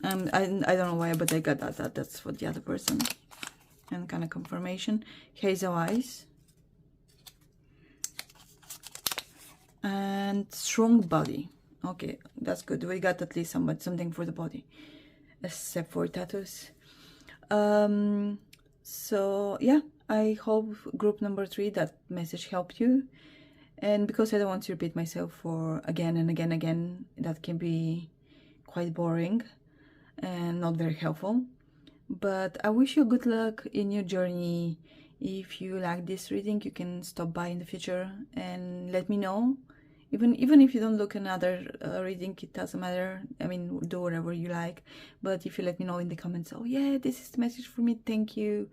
I don't know why, but I got that's for the other person. And kind of confirmation. Hazel eyes. And strong body. Okay, that's good. We got at least something for the body, except for tattoos. So yeah, I hope group number 3, that message helped you. And because I don't want to repeat myself for again and again, that can be quite boring and not very helpful. But I wish you good luck in your journey. If you like this reading, you can stop by in the future and let me know. Even if you don't look another reading, it doesn't matter. I mean, do whatever you like. But if you let me know in the comments, oh yeah, this is the message for me, thank you.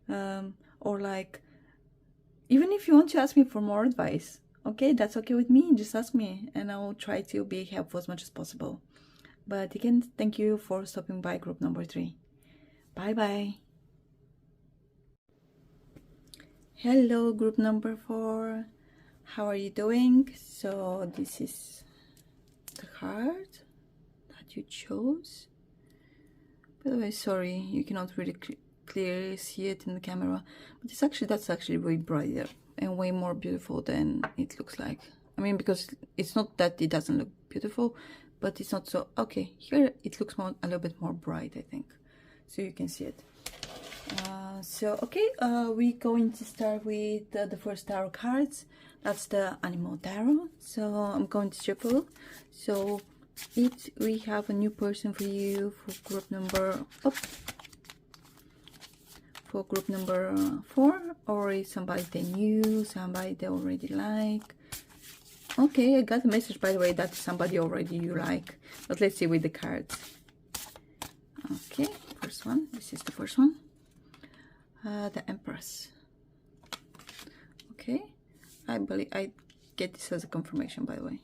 Or like, even if you want to ask me for more advice, okay, that's okay with me. Just ask me and I'll try to be helpful as much as possible. But again, thank you for stopping by group number 3. Bye bye. Hello, group number 4. How are you doing? So this is the card that you chose. By the way, sorry, you cannot really clearly see it in the camera, but that's actually way brighter and way more beautiful than it looks like. I mean, because it's not that it doesn't look beautiful, but it's not so, okay, here it looks a little bit more bright, I think, so you can see it. So okay, we're going to start with the first tarot cards. That's the Animal Tarot. So I'm going to shuffle. So we have a new person for you for group number 4, or is somebody they knew, somebody they already like. Okay, I got a message, by the way, that somebody already you like. But let's see with the cards. Okay, first one. This is the first one. The Empress. Okay, I believe I get this as a confirmation, by the way.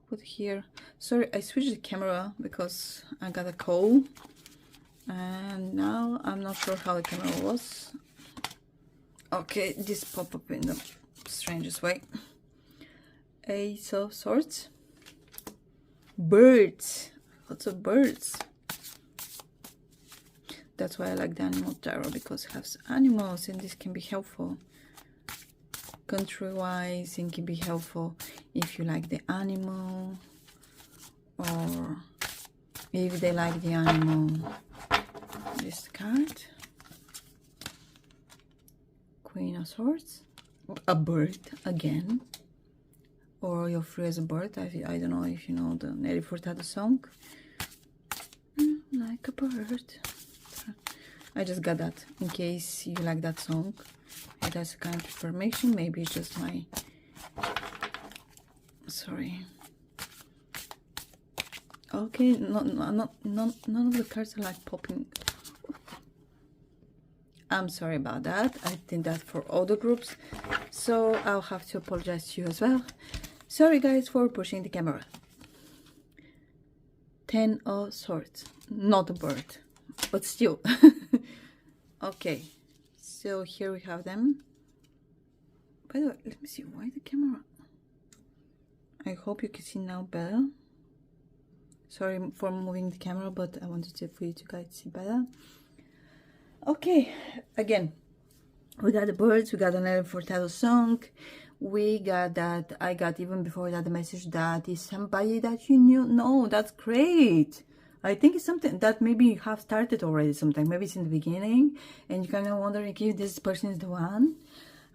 Put here. Sorry, I switched the camera because I got a call, and now I'm not sure how the camera was. Okay, this popped up in the strangest way. Ace of Swords. Birds. Lots of birds. That's why I like the Animal Tarot, because it has animals and this can be helpful. Country-wise, it can be helpful if you like the animal, or if they like the animal. This card. Queen of Swords. A bird again. Or you're free as a bird. I don't know if you know the Nelly Furtado song. Like a bird. I just got that in case you like that song. And that's a kind of information. Maybe it's just my... Sorry. Okay, none of the cards are like popping. I'm sorry about that. I did that for all the groups. So I'll have to apologize to you as well. Sorry guys for pushing the camera. 10 of Swords. Not a bird, but still. Okay, so here we have them. By the way, let me see, why the camera? I hope you can see now better. Sorry for moving the camera, but I wanted for you to guys see better. Okay, again, we got the birds, we got another Furtado song. We got that, I got even before that the message that is somebody that you knew. No, that's great. I think it's something that maybe you have started already sometime. Maybe it's in the beginning and you kind of wondering if this person is the one.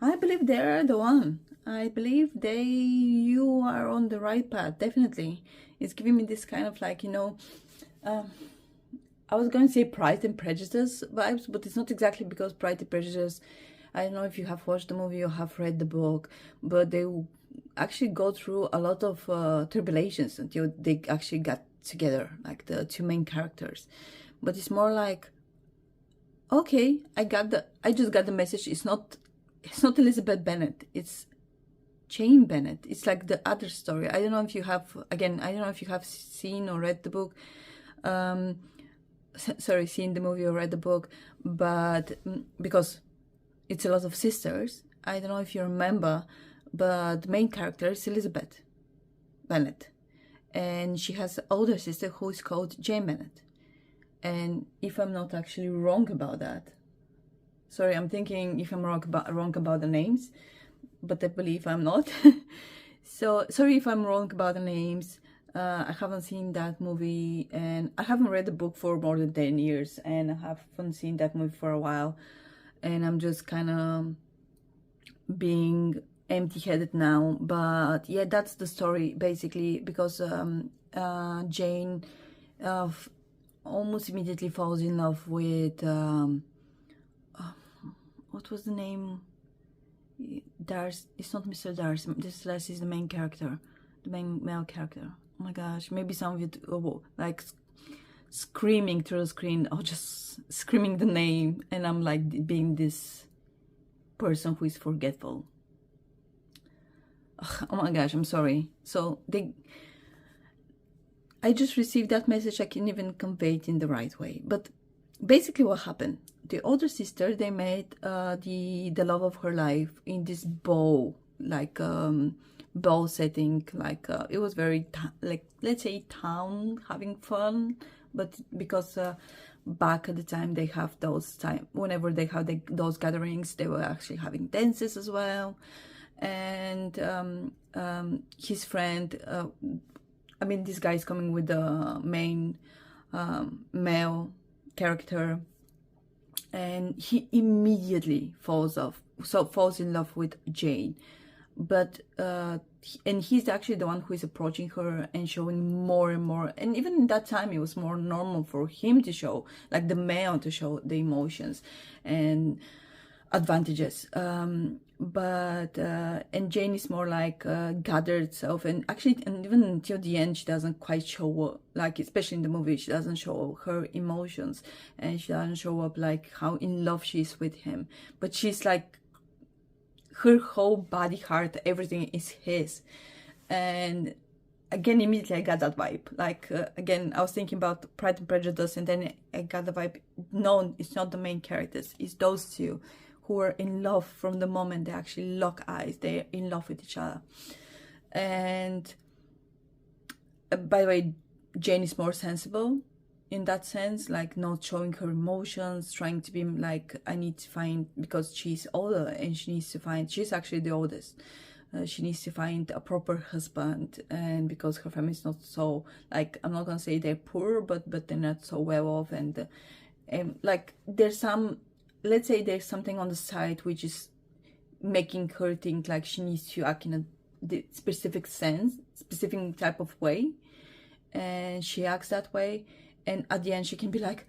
I believe they're the one. I believe you are on the right path, definitely. It's giving me this kind of like, you know, I was going to say Pride and Prejudice vibes, but it's not exactly, because Pride and Prejudice, I don't know if you have watched the movie or have read the book, but they actually go through a lot of tribulations until they actually got together, like the two main characters. But it's more like, okay, I just got the message. It's not Elizabeth Bennet, it's Jane Bennet. It's like the other story. I don't know if you have, again, I don't know if you have seen or read the book, sorry, seen the movie or read the book, but because it's a lot of sisters, I don't know if you remember, but the main character is Elizabeth Bennet, and she has an older sister who is called Jane Bennet. And if I'm not actually wrong about that, sorry, I'm thinking if I'm wrong about the names, but I believe I'm not. So sorry if I'm wrong about the names. I haven't seen that movie, and I haven't read the book for more than 10 years, and I haven't seen that movie for a while, and I'm just kind of being empty-headed now. But yeah, that's the story basically, because Jane almost immediately falls in love with what was the name? Darcy. It's not Mr. Darcy. This is the main character, the main male character. Oh my gosh, maybe some of you like screaming through the screen or just screaming the name, and I'm like being this person who is forgetful. Ugh, oh my gosh, I'm sorry. So I just received that message. I can't even convey it in the right way. But basically what happened, the older sister, they met the love of her life in this ball, like ball setting, like it was very like, let's say, town having fun, but because back at the time they have those whenever they have those gatherings, they were actually having dances as well. And his friend, I mean, this guy is coming with the main male character, and he immediately falls in love with Jane. But and he's actually the one who is approaching her and showing more and more, and even in that time it was more normal for him to show, like the male to show the emotions and advantages. But and Jane is more like gathered self, and actually, and even until the end she doesn't quite show up, like especially in the movie, she doesn't show her emotions, and she doesn't show up like how in love she is with him, but she's like, her whole body, heart, everything is his. And again, immediately I got that vibe, like again, I was thinking about Pride and Prejudice, and then I got the vibe, no, it's not the main characters, it's those two who are in love from the moment they actually lock eyes. They're in love with each other. And by the way, Jane is more sensible in that sense, like not showing her emotions, trying to be like, I need to find, because she's older and she needs to find, she's actually the oldest, she needs to find a proper husband, and because her family is not so, like, I'm not gonna say they're poor, but they're not so well off, and like there's some, let's say there's something on the side which is making her think like she needs to act in a specific sense, specific type of way, and she acts that way, and at the end she can be like,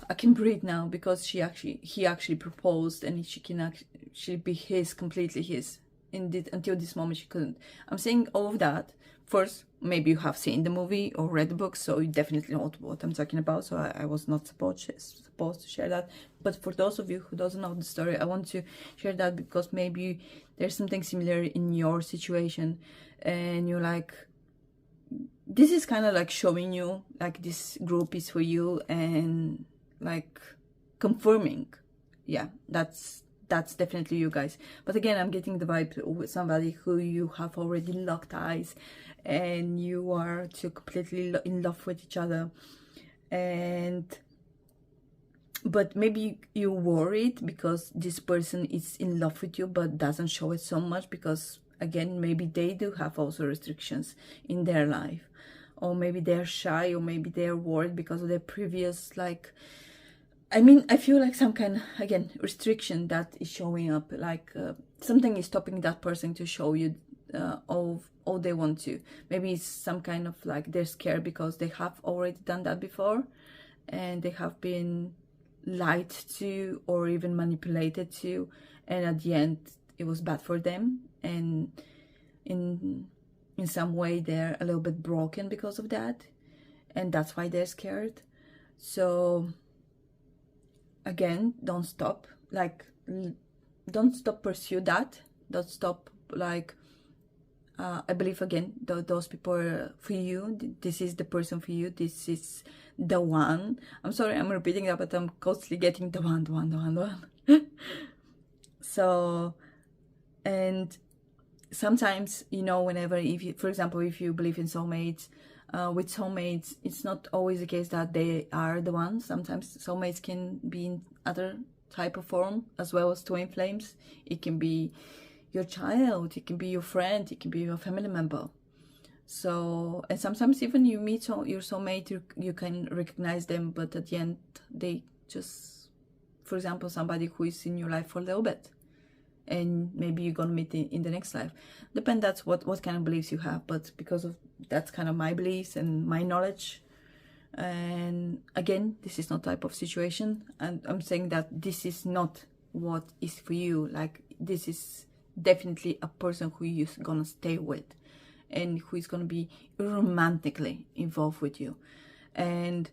I can breathe now, because he actually proposed, and she can actually be his, completely his. Until this moment she couldn't. I'm saying all of that. First, maybe you have seen the movie or read the book, so you definitely know what I'm talking about, so I was not supposed to share that. But for those of you who doesn't know the story, I want to share that because maybe there's something similar in your situation, and you're like, this is kind of like showing you like this group is for you, and like confirming, yeah, that's definitely you guys. But again, I'm getting the vibe with somebody who you have already locked eyes, and you are too completely in love with each other, but maybe you're worried because this person is in love with you but doesn't show it so much, because again, maybe they do have also restrictions in their life, or maybe they're shy, or maybe they're worried because of their previous, like, I mean, I feel like some kind of, again, restriction that is showing up, like something is stopping that person to show you all they want to. Maybe it's some kind of like they're scared because they have already done that before, and they have been lied to or even manipulated to, and at the end it was bad for them, and in some way they're a little bit broken because of that. and that's why they're scared. So again, don't stop, like, don't stop pursue that. Don't stop, like, I believe, again, those people are for you. This is the person for you. This is the one. I'm sorry I'm repeating that, but I'm constantly getting the one, the one, the one, the one. So, and sometimes, you know, whenever, if you, for example, if you believe in soulmates, with soulmates, it's not always the case that they are the ones. Sometimes soulmates can be in other type of form, as well as twin flames. It can be your child, it can be your friend, it can be your family member. So, and sometimes even you meet your soulmate, you can recognize them, but at the end they just, for example, somebody who is in your life for a little bit, and maybe you're gonna meet in the next life. Depends, that's what kind of beliefs you have, but because of that's kind of my beliefs and my knowledge. And again, this is not type of situation, and I'm saying that this is not what is for you. Like, this is definitely a person who you're gonna stay with, and who is gonna be romantically involved with you. And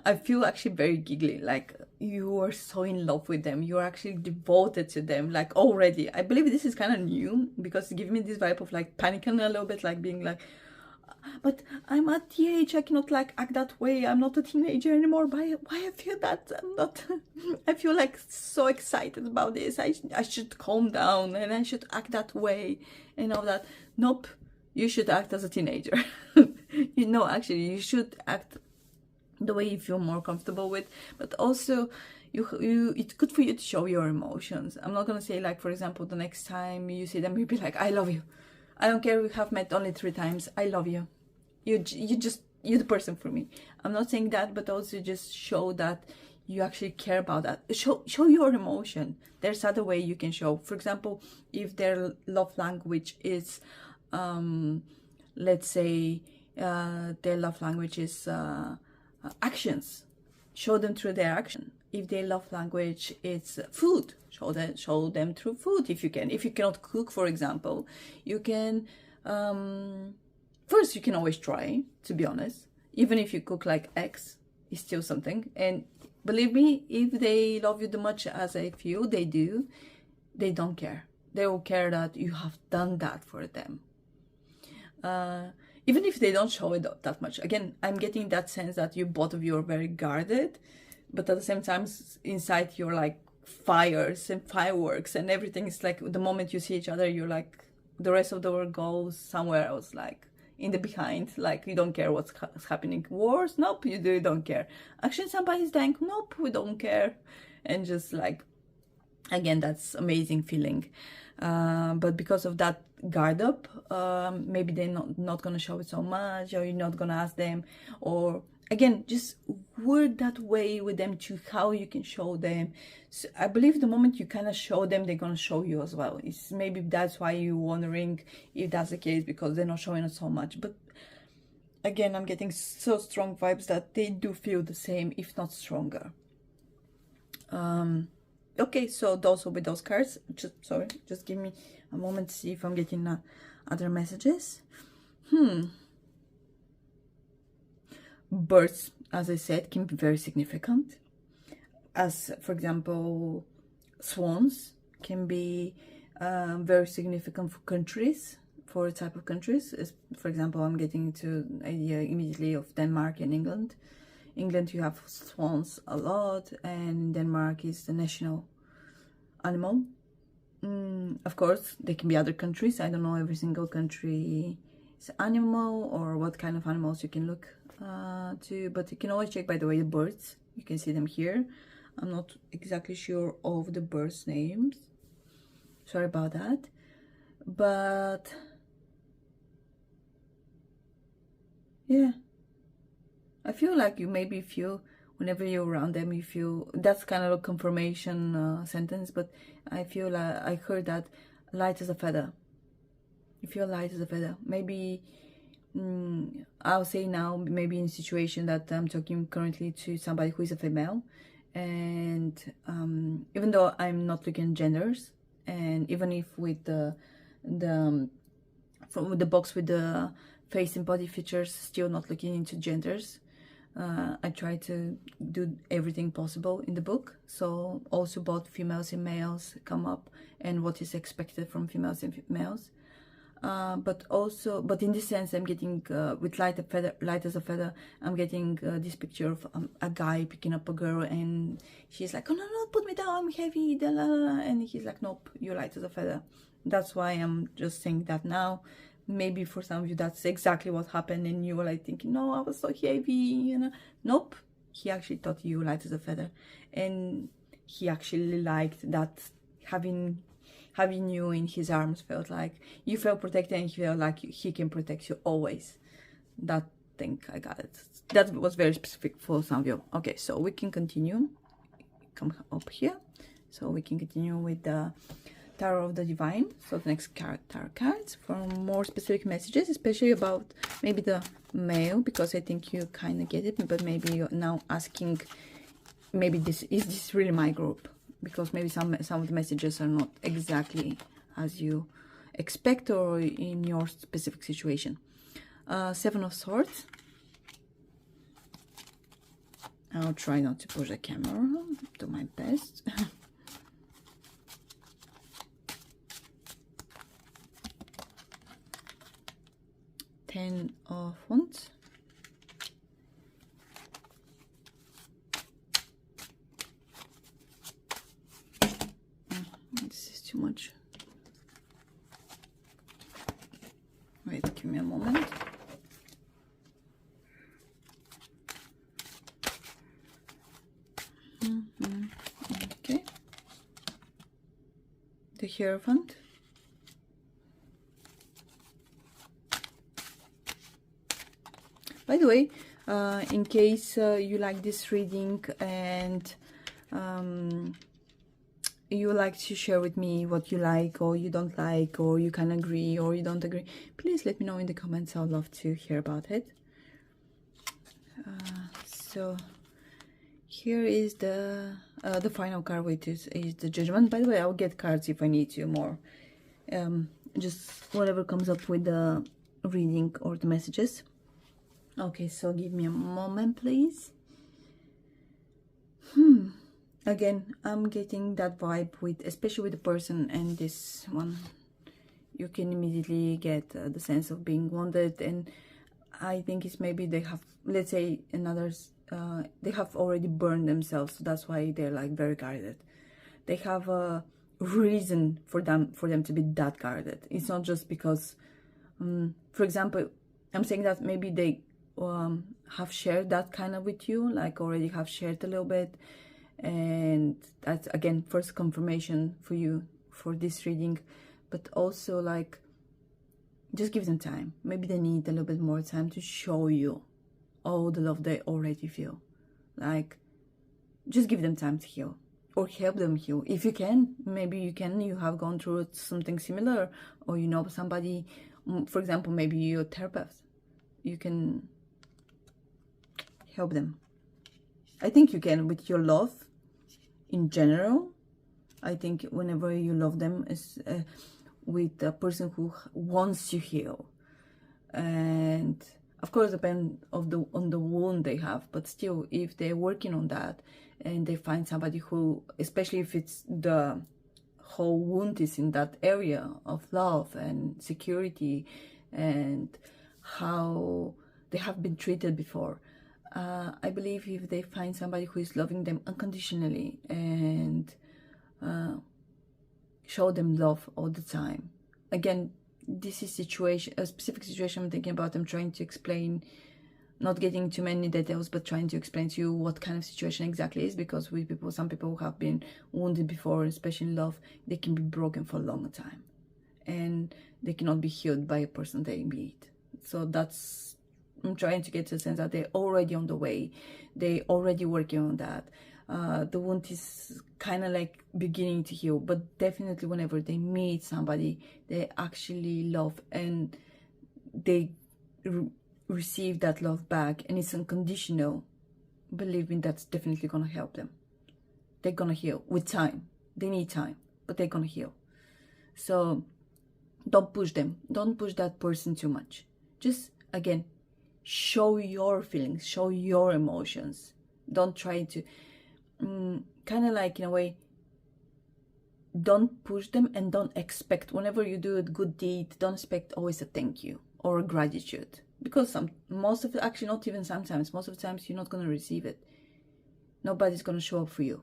I feel actually very giggly, like you are so in love with them, you're actually devoted to them, like already. I believe this is kind of new, because it gives me this vibe of like panicking a little bit, like being like, but I'm at the age I cannot like act that way, I'm not a teenager anymore. Why I feel that I'm not I feel like so excited about this, I should calm down and I should act that way and all that. Nope, you should act as a teenager. You know, actually you should act the way you feel more comfortable with, but also it's good for you to show your emotions. I'm not gonna say, like, for example, the next time you see them, you be like, I love you, I don't care we have met only 3 times, I love you, you're the person for me. I'm not saying that, but also just show that you actually care about that. Show your emotion. There's other way you can show. For example, if their love language is let's say their love language is actions, show them through their action. If their love language is food, show them through food. If you can. If you cannot cook, for example, you can first, you can always try, to be honest. Even if you cook like eggs, it's still something. And believe me, if they love you as much as I feel they do, they don't care. They will care that you have done that for them. Even if they don't show it that much. Again, I'm getting that sense that you both of you are very guarded, but at the same time, inside you're like fires and fireworks and everything. It's like the moment you see each other, you're like, the rest of the world goes somewhere else, like in the behind, like you don't care what's happening. Wars? Nope, you don't care. Actually, somebody's dying? Nope, we don't care. And just like, again, that's amazing feeling. But because of that guard up, maybe they're not gonna show it so much, or you're not gonna ask them, or again, just word that way with them to how you can show them. So I believe the moment you kind of show them, they're gonna show you as well. It's maybe that's why you're wondering if that's the case, because they're not showing it so much. But again, I'm getting so strong vibes that they do feel the same, if not stronger. Okay, so those will be those cards. Just give me a moment to see if I'm getting other messages. Birds, as I said, can be very significant. As, for example, swans can be very significant for countries, for a type of countries. For example, I'm getting to an idea immediately of Denmark and England. England, you have swans a lot, and Denmark is the national animal. Of course, there can be other countries. I don't know every single country's animal or what kind of animals you can look to, but you can always check, by the way, the birds. You can see them here. I'm not exactly sure of the birds' names. Sorry about that. But yeah, I feel like you maybe feel, whenever you're around them, you feel, that's kind of a confirmation sentence, but I feel like I heard that light as a feather. You feel light as a feather. Maybe I'll say now, maybe in a situation that I'm talking currently to somebody who is a female, and even though I'm not looking at genders, and even if with the box with the face and body features, still not looking into genders. I try to do everything possible in the book, so also both females and males come up, and what is expected from females and males. But in this sense, I'm getting with light as a feather, I'm getting this picture of a guy picking up a girl, and she's like, oh no, no, put me down, I'm heavy, da, la, la, la. And he's like, nope, you're light as a feather. That's why I'm just saying that now. Maybe for some of you that's exactly what happened, and you were like thinking, no, I was so heavy, you know. Nope, he actually thought you were light as a feather, and he actually liked that having you in his arms felt like you felt protected, and he felt like he can protect you always. That thing, I got it. That was very specific for some of you. Okay, so we can continue. Come up here. So we can continue with the Tarot of the Divine. So the next tarot cards for more specific messages, especially about maybe the male, because I think you kind of get it, but maybe you're now asking, maybe is this really my group? Because maybe some of the messages are not exactly as you expect or in your specific situation. Seven of Swords. I'll try not to push the camera, do my best. Ten of Wands. This is too much. Wait, give me a moment. Okay. The Hierophant. By the way, in case you like this reading and you like to share with me what you like or you don't like, or you can agree or you don't agree, please let me know in the comments. I'd love to hear about it. So here is the final card, which is the Judgment. By the way, I'll get cards if I need to more. Just whatever comes up with the reading or the messages. Okay, so give me a moment, please. Again, I'm getting that vibe with, especially with the person and this one. You can immediately get the sense of being wounded, and I think it's maybe they have, let's say, they have already burned themselves, so that's why they're like very guarded. They have a reason for them to be that guarded. It's not just because, for example, I'm saying that maybe they have shared that kind of with you, like already have shared a little bit, and that's again first confirmation for you for this reading. But also, like, just give them time. Maybe they need a little bit more time to show you all the love they already feel. Like, just give them time to heal, or help them heal if you can. Maybe you have gone through something similar, or you know somebody, for example, maybe you're a therapist, you can help them. I think you can with your love in general. I think whenever you love them is with a person who wants to heal, and of course depend on the wound they have, but still, if they're working on that and they find somebody who, especially if it's the whole wound is in that area of love and security and how they have been treated before, I believe if they find somebody who is loving them unconditionally and show them love all the time. Again, this is a specific situation I'm thinking about. I'm trying to explain, not getting too many details, but trying to explain to you what kind of situation exactly is, because with people, some people who have been wounded before, especially in love, they can be broken for a long time, and they cannot be healed by a person they meet. So that's, I'm trying to get to the sense that they're already on the way, they already working on that. The wound is kind of like beginning to heal, but definitely whenever they meet somebody they actually love and they receive that love back, and it's unconditional, believe me, that's definitely gonna help them. They're gonna heal with time. They need time, but they're gonna heal. So don't push them, don't push that person too much. Just again, show your feelings, show your emotions. Don't try to, kind of like, in a way, don't push them, and don't expect, whenever you do a good deed, don't expect always a thank you or a gratitude. Because most of it, actually not even sometimes, most of the times you're not going to receive it. Nobody's going to show up for you.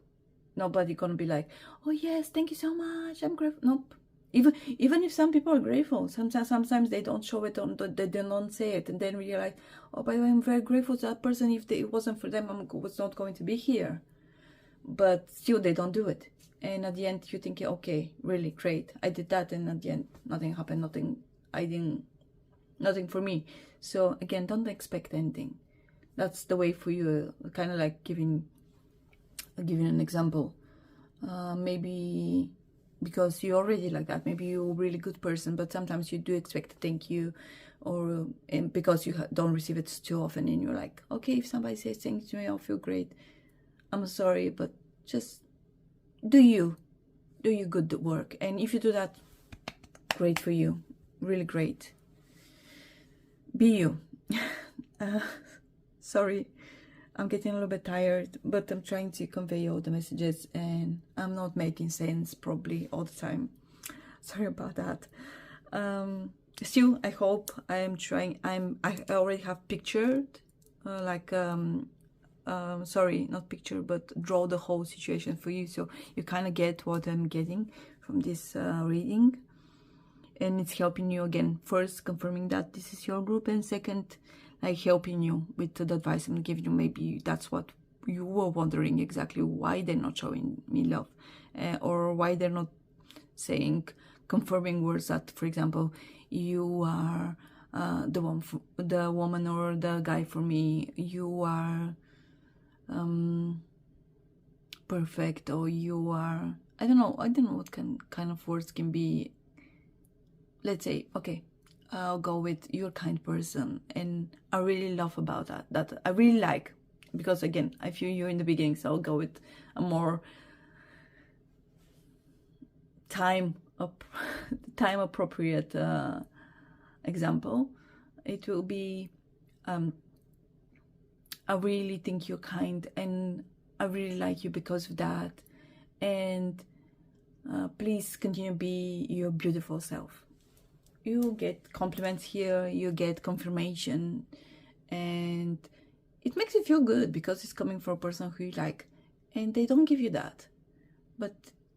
Nobody's going to be like, oh yes, thank you so much, I'm grateful. Nope. Even if some people are grateful, sometimes they don't show it, they don't say it, and then we realize, oh, by the way, I'm very grateful to that person. If it wasn't for them, I was not going to be here. But still, they don't do it. And at the end, you think, okay, really great, I did that, and at the end, nothing happened, nothing for me. So again, don't expect anything. That's the way for you, kind of like giving an example. Maybe because you're already like that, maybe you're a really good person, but sometimes you do expect a thank you, or because you don't receive it too often, and you're like, okay, if somebody says thank you to me, I'll feel great. I'm sorry, but just do you good work. And if you do that, great for you, really great. Be you. Sorry, I'm getting a little bit tired, but I'm trying to convey all the messages, and I'm not making sense probably all the time. Sorry about that. Still, I hope I am trying. I already have pictured, sorry, not picture, but draw the whole situation for you, so you kind of get what I'm getting from this reading. And it's helping you, again, first confirming that this is your group, and second, like helping you with the advice I'm giving you. Maybe that's what you were wondering, exactly why they're not showing me love, or why they're not saying confirming words that, for example, you are the woman or the guy for me, you are perfect, or you are, I don't know what kind of words can be. Let's say, okay, I'll go with you're a kind person, and I really love about that I really like, because again, I feel you in the beginning, so I'll go with a more time appropriate example. It will be, I really think you're kind, and I really like you because of that, and please continue to be your beautiful self. You get compliments here, you get confirmation, and it makes you feel good because it's coming from a person who you like, and they don't give you that, but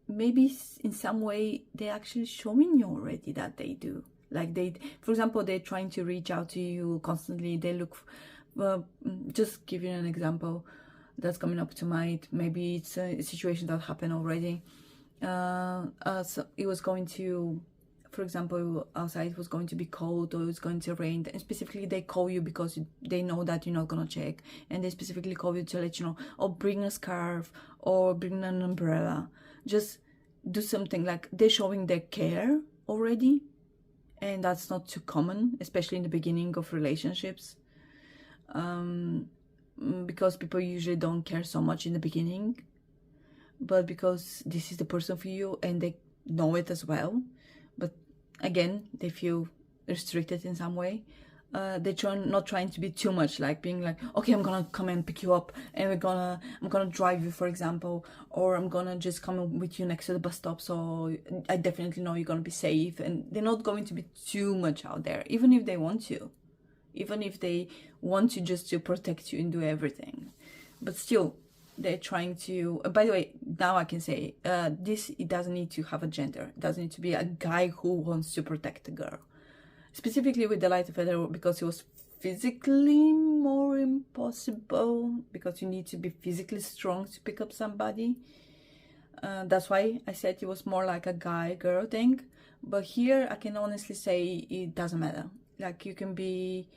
maybe in some way they're actually showing you already that they do. Like for example, they're trying to reach out to you constantly. They look, just giving an example that's coming up to mind. Maybe it's a situation that happened already. So it was going to, for example, outside was going to be cold, or it was going to rain, and specifically they call you because they know that you're not gonna check, and they specifically call you to let you know, or bring a scarf, or bring an umbrella. Just do something, like they're showing their care already, and that's not too common, especially in the beginning of relationships, because people usually don't care so much in the beginning, but because this is the person for you, and they know it as well. But again, they feel restricted in some way. They're not trying to be too much, like being like, okay, I'm gonna come and pick you up, and I'm gonna drive you, for example, or I'm gonna just come with you next to the bus stop, so I definitely know you're gonna be safe. And they're not going to be too much out there, even if they want to, just to protect you and do everything. But still, they're trying to, by the way, now I can say, it doesn't need to have a gender. It doesn't need to be a guy who wants to protect a girl. Specifically with the Light of Feather, because it was physically more impossible, because you need to be physically strong to pick up somebody. That's why I said it was more like a guy-girl thing. But here I can honestly say it doesn't matter. Like, you can be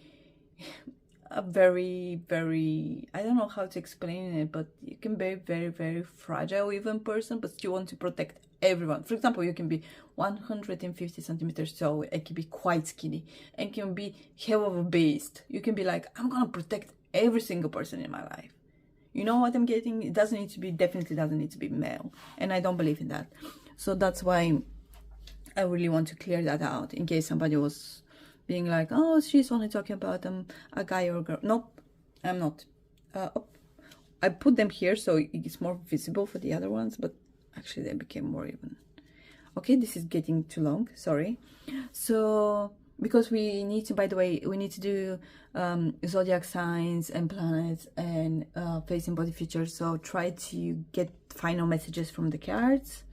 a very, very, I don't know how to explain it, but you can be a very, very fragile even person, but still want to protect everyone. For example, you can be 150 centimeters tall, it can be quite skinny, and can be hell of a beast. You can be like, I'm gonna protect every single person in my life. You know what I'm getting? It doesn't need to be, definitely doesn't need to be male, and I don't believe in that. So that's why I really want to clear that out, in case somebody was being like, oh, she's only talking about a guy or a girl. Nope, I'm not. I put them here so it's more visible for the other ones, but actually they became more even. Okay, this is getting too long, sorry. So because we need to, by the way, we need to do zodiac signs and planets and face and body features, so try to get final messages from the cards.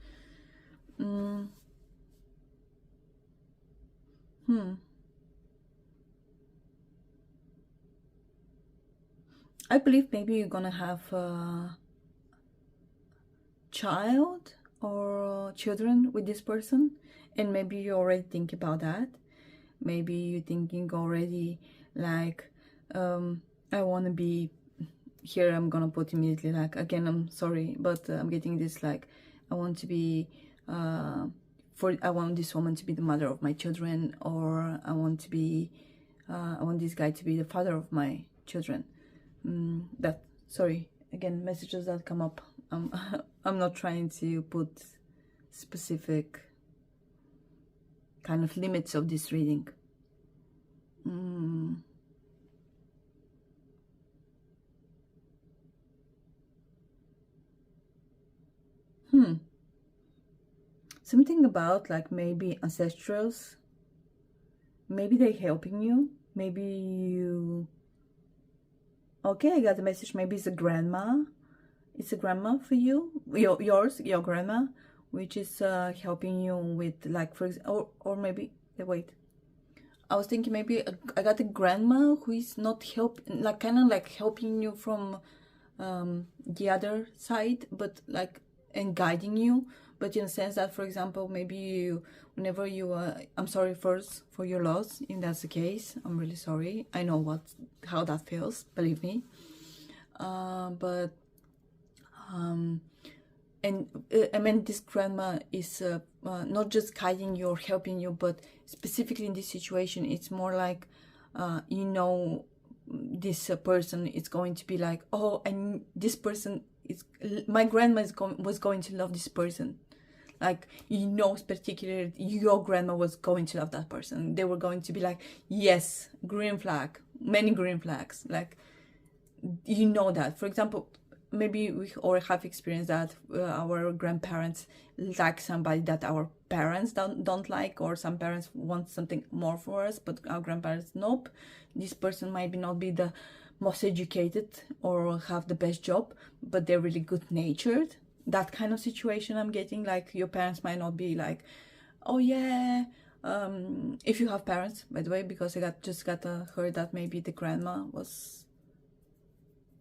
I believe maybe you're gonna have a child or children with this person, and maybe you already think about that. Maybe you're thinking already like, I want to be here. I'm gonna put immediately like, again, I'm sorry, but I'm getting this like, I want to be I want this woman to be the mother of my children, or I want to be I want this guy to be the father of my children. That, sorry, again, messages that come up. I'm not trying to put specific kind of limits of this reading. Something about like maybe ancestrals. Maybe they're helping you. Maybe you... Okay, I got the message. Maybe it's a grandma. It's a grandma for you. Your grandma, which is helping you with like, for example, or maybe, wait. I was thinking maybe I got a grandma who is not helping, like kind of like helping you from the other side, but like, and guiding you. But in a sense that, for example, maybe you, whenever you, I'm sorry first for your loss, if that's the case. I'm really sorry. I know how that feels, believe me. And I mean, this grandma is not just guiding you or helping you, but specifically in this situation, it's more like, you know, this person is going to be like, oh, and this person is, my grandma was going to love this person. Like, you know, particularly your grandma was going to love that person. They were going to be like, yes, green flag, many green flags. Like, you know that. For example, maybe we already have experienced that our grandparents like somebody that our parents don't like, or some parents want something more for us, but our grandparents, nope. This person might not be the most educated or have the best job, but they're really good natured. That kind of situation I'm getting. Like, your parents might not be like, oh yeah, if you have parents, by the way, because I just got heard that maybe the grandma was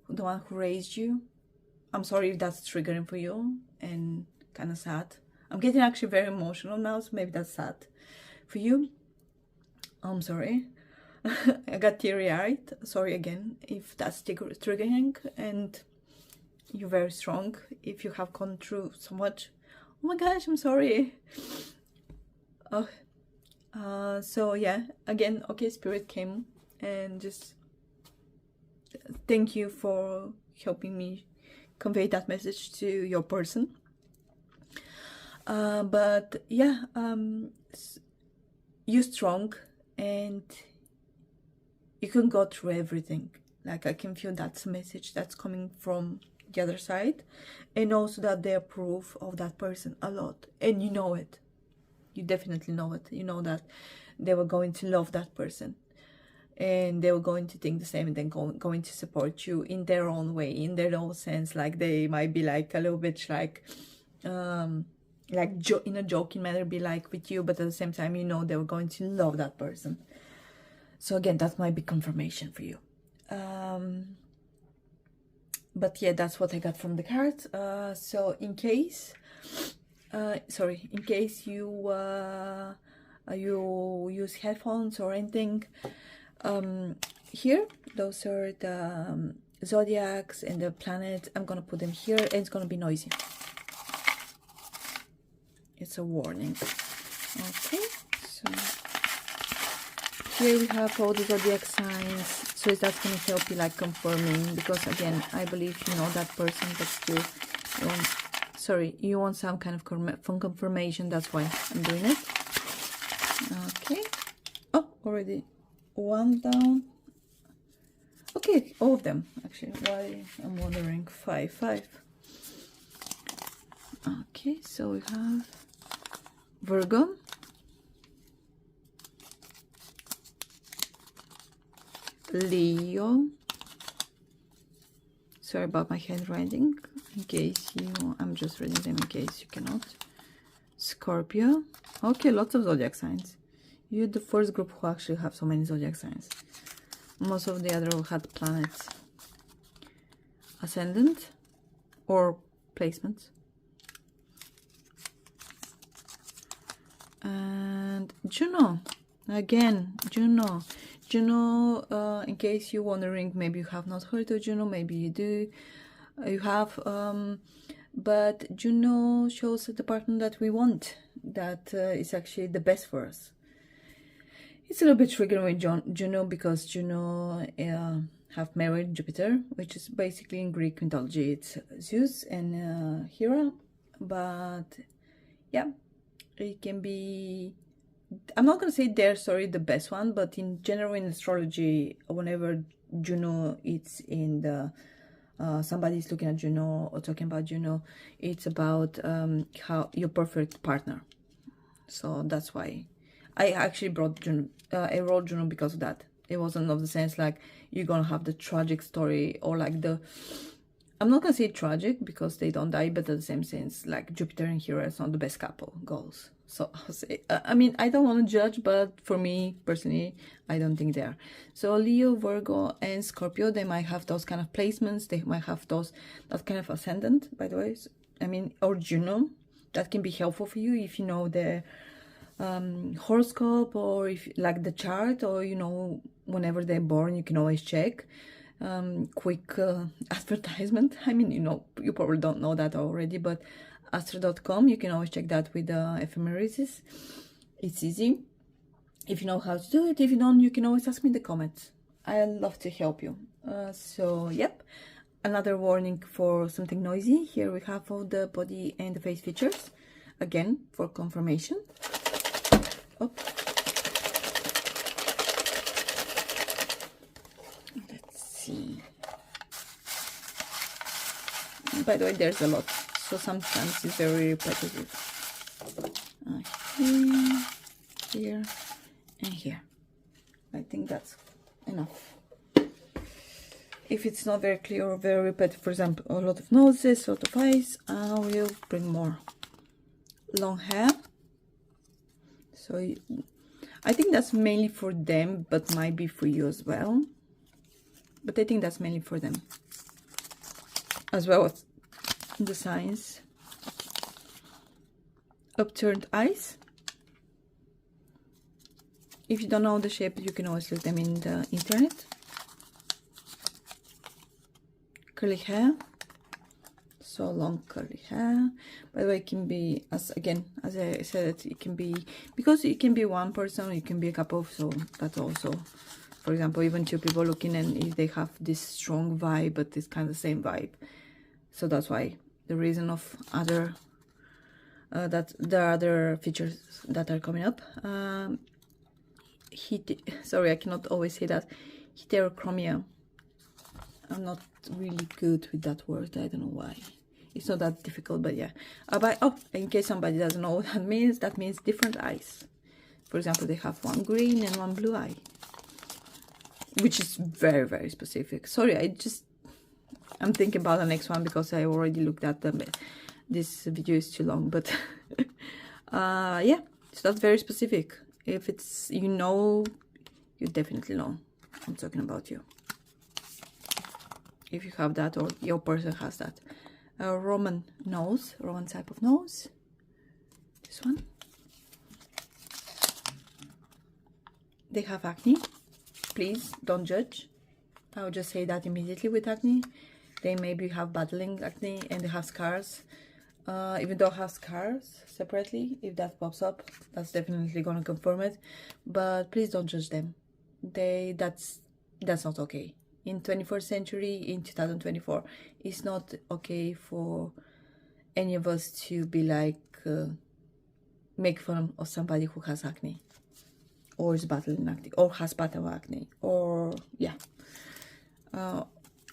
the one who raised you. I'm sorry if that's triggering for you and kind of sad. I'm getting actually very emotional now, so maybe that's sad for you. I'm sorry. I got teary-eyed. Sorry again if that's triggering, and you're very strong if you have gone through so much. Oh my gosh, I'm sorry. So yeah, again, okay, Spirit came and just thank you for helping me convey that message to your person. But yeah, you're strong and you can go through everything. Like, I can feel that's a message that's coming from the other side, and also that they approve of that person a lot, and you know it. You definitely know it. You know that they were going to love that person, and they were going to think the same, and then going to support you in their own way, in their own sense. Like, they might be like a little bit like in a joking manner, be like with you, but at the same time, you know, they were going to love that person. So again, that might be confirmation for you. But yeah, that's what I got from the cards. So in case you use headphones or anything, here, those are the zodiacs and the planets. I'm gonna put them here, and it's gonna be noisy. It's a warning. Okay, so here we have all the zodiac signs, so that's going to help you like confirming, because again, I believe you know that person, but still you want some kind of confirmation. That's why I'm doing it. Okay. Oh, already one down. Okay, all of them actually. Why I'm wondering. 5, 5. Okay, so we have Virgo, Leo. Sorry about my handwriting. In case I'm just reading them in case you cannot. Scorpio. Okay, lots of zodiac signs. You're the first group who actually have so many zodiac signs. Most of the other had planets. Ascendant or placements. And Juno. Again, Juno. Juno, in case you're wondering, maybe you have not heard of Juno, maybe you do. You have, but Juno shows the partner that we want, that is actually the best for us. It's a little bit triggering with Juno because Juno have married Jupiter, which is basically in Greek mythology it's Zeus and Hera. But yeah, it can be, I'm not going to say their story the best one, but in general in astrology, whenever Juno it's in the somebody's looking at Juno or talking about Juno, it's about how your perfect partner. So that's why I actually brought Juno. I wrote Juno because of that. It wasn't of the sense like you're gonna have the tragic story or like the, I'm not gonna say tragic because they don't die, but at the same sense like Jupiter and Hera is not the best couple goals. So I'll say, I mean, I don't want to judge, but for me personally, I don't think they are. So Leo, Virgo, and Scorpio, they might have those kind of placements. They might have that kind of ascendant, by the way. I mean, or Juno, that can be helpful for you if you know the horoscope or if like the chart, or you know whenever they're born, you can always check. Quick advertisement. I mean, you know, you probably don't know that already, but astro.com, you can always check that with ephemeris. It's easy if you know how to do it. If you don't, you can always ask me in the comments. I love to help you. So yep, another warning for something noisy. Here we have all the body and the face features again for confirmation. Oh. Let's see. By the way, there's a lot, so sometimes it's very repetitive. Here, and here. I think that's enough. If it's not very clear or very repetitive, for example, a lot of noses, a lot of eyes, I will bring more. Long hair. So I think that's mainly for them, but might be for you as well. But I think that's mainly for them, as well as the signs. Upturned eyes. If you don't know the shape, you can always look them in the internet. Curly hair. So long curly hair. By the way, it can be, as I said, it can be, because it can be one person, it can be a couple, so that also, for example, even two people looking, and if they have this strong vibe, but it's kind of the same vibe. So that's why the reason of other, that there are other features that are coming up. Sorry, I cannot always say that. Heterochromia. I'm not really good with that word. I don't know why. It's not that difficult, but yeah. In case somebody doesn't know what that means different eyes. For example, they have one green and one blue eye, which is very, very specific. Sorry, I'm thinking about the next one because I already looked at them. This video is too long, but yeah, so that's very specific. If it's, you know, you definitely know I'm talking about you. If you have that or your person has that. A Roman nose, Roman type of nose. This one. They have acne. Please don't judge. I would just say that immediately with acne. They maybe have battling acne and they have scars. Even though I have scars separately, if that pops up, that's definitely gonna confirm it. But please don't judge them. That's not okay. In 21st century, in 2024, it's not okay for any of us to be like make fun of somebody who has acne. or is battling acne, or has battle acne, or yeah.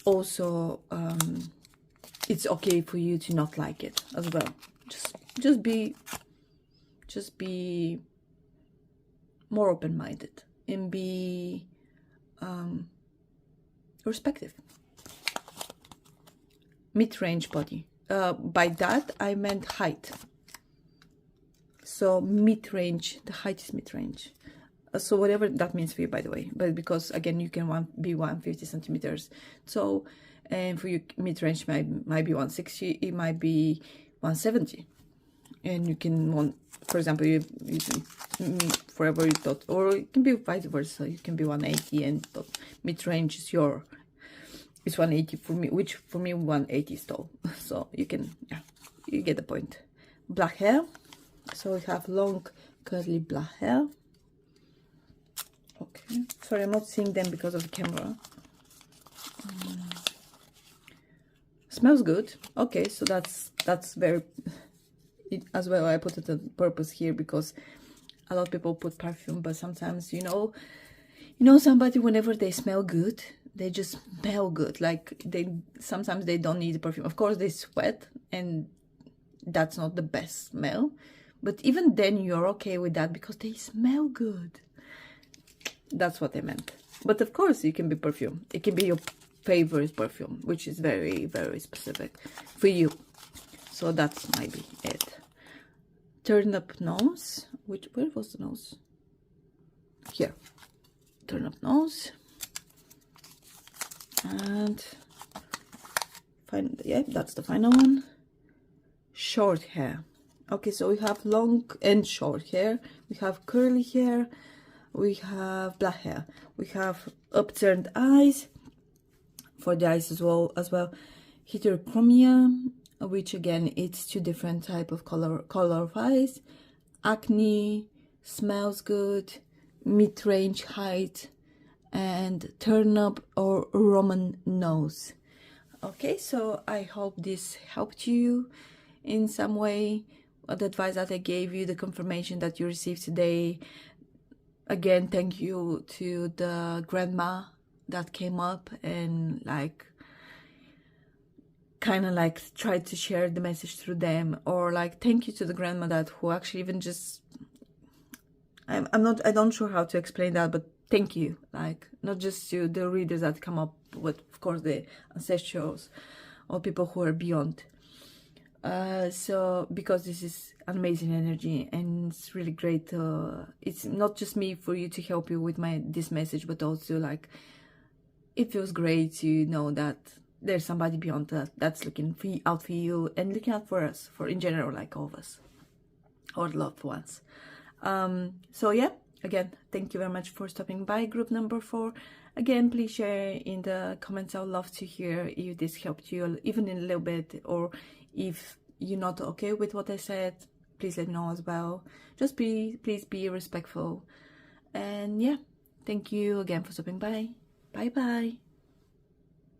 Also, it's okay for you to not like it as well. Just be more open-minded and be respectful. Mid-range body. By that I meant height. So mid-range, the height is mid-range. So whatever that means for you, by the way, but because again you can be 150 centimeters. So and for you, mid-range might be 160, it might be 170, and you can want, for example, you forever you thought, or it can be vice versa. You can be 180 and thought mid-range is it's 180 for me, which for me 180 is tall. So you can, yeah, you get the point. Black hair. So we have long curly black hair. Okay, sorry, I'm not seeing them because of the camera. Smells good. Okay, so that's very as well. I put it on purpose here because a lot of people put perfume, but sometimes you know somebody, whenever they smell good, they just smell good. Like sometimes they don't need the perfume. Of course they sweat and that's not the best smell, but even then you're okay with that because they smell good. That's what I meant. But of course it can be perfume. It can be your favorite perfume, which is very, very specific for you. So that's might be it. Turn up nose. Where was the nose? Here. Turn up nose. And yeah, that's the final one. Short hair. Okay, so we have long and short hair. We have curly hair. We have black hair. We have upturned eyes. For the eyes as well. Heterochromia, which again, it's two different type of color of eyes. Acne, smells good, mid-range height, and turn up or Roman nose. Okay, so I hope this helped you in some way. The advice that I gave you, the confirmation that you received today. Again, thank you to the grandma that came up and like kind of like tried to share the message through them, or like thank you to the grandma that who actually even just I don't sure how to explain that, but thank you, like not just to the readers that come up with, of course, the ancestrals or people who are beyond. So because this is an amazing energy and it's really great. It's not just me for you to help you with this message, but also like it feels great to know that there's somebody beyond that's looking out for you and looking out for us, for in general, like all of us, our loved ones. So yeah, again, thank you very much for stopping by group number 4. Again, please share in the comments. I would love to hear if this helped you even in a little bit, or if you're not okay with what I said, please let me know as well. Just please be respectful. And yeah, thank you again for stopping by. Bye bye.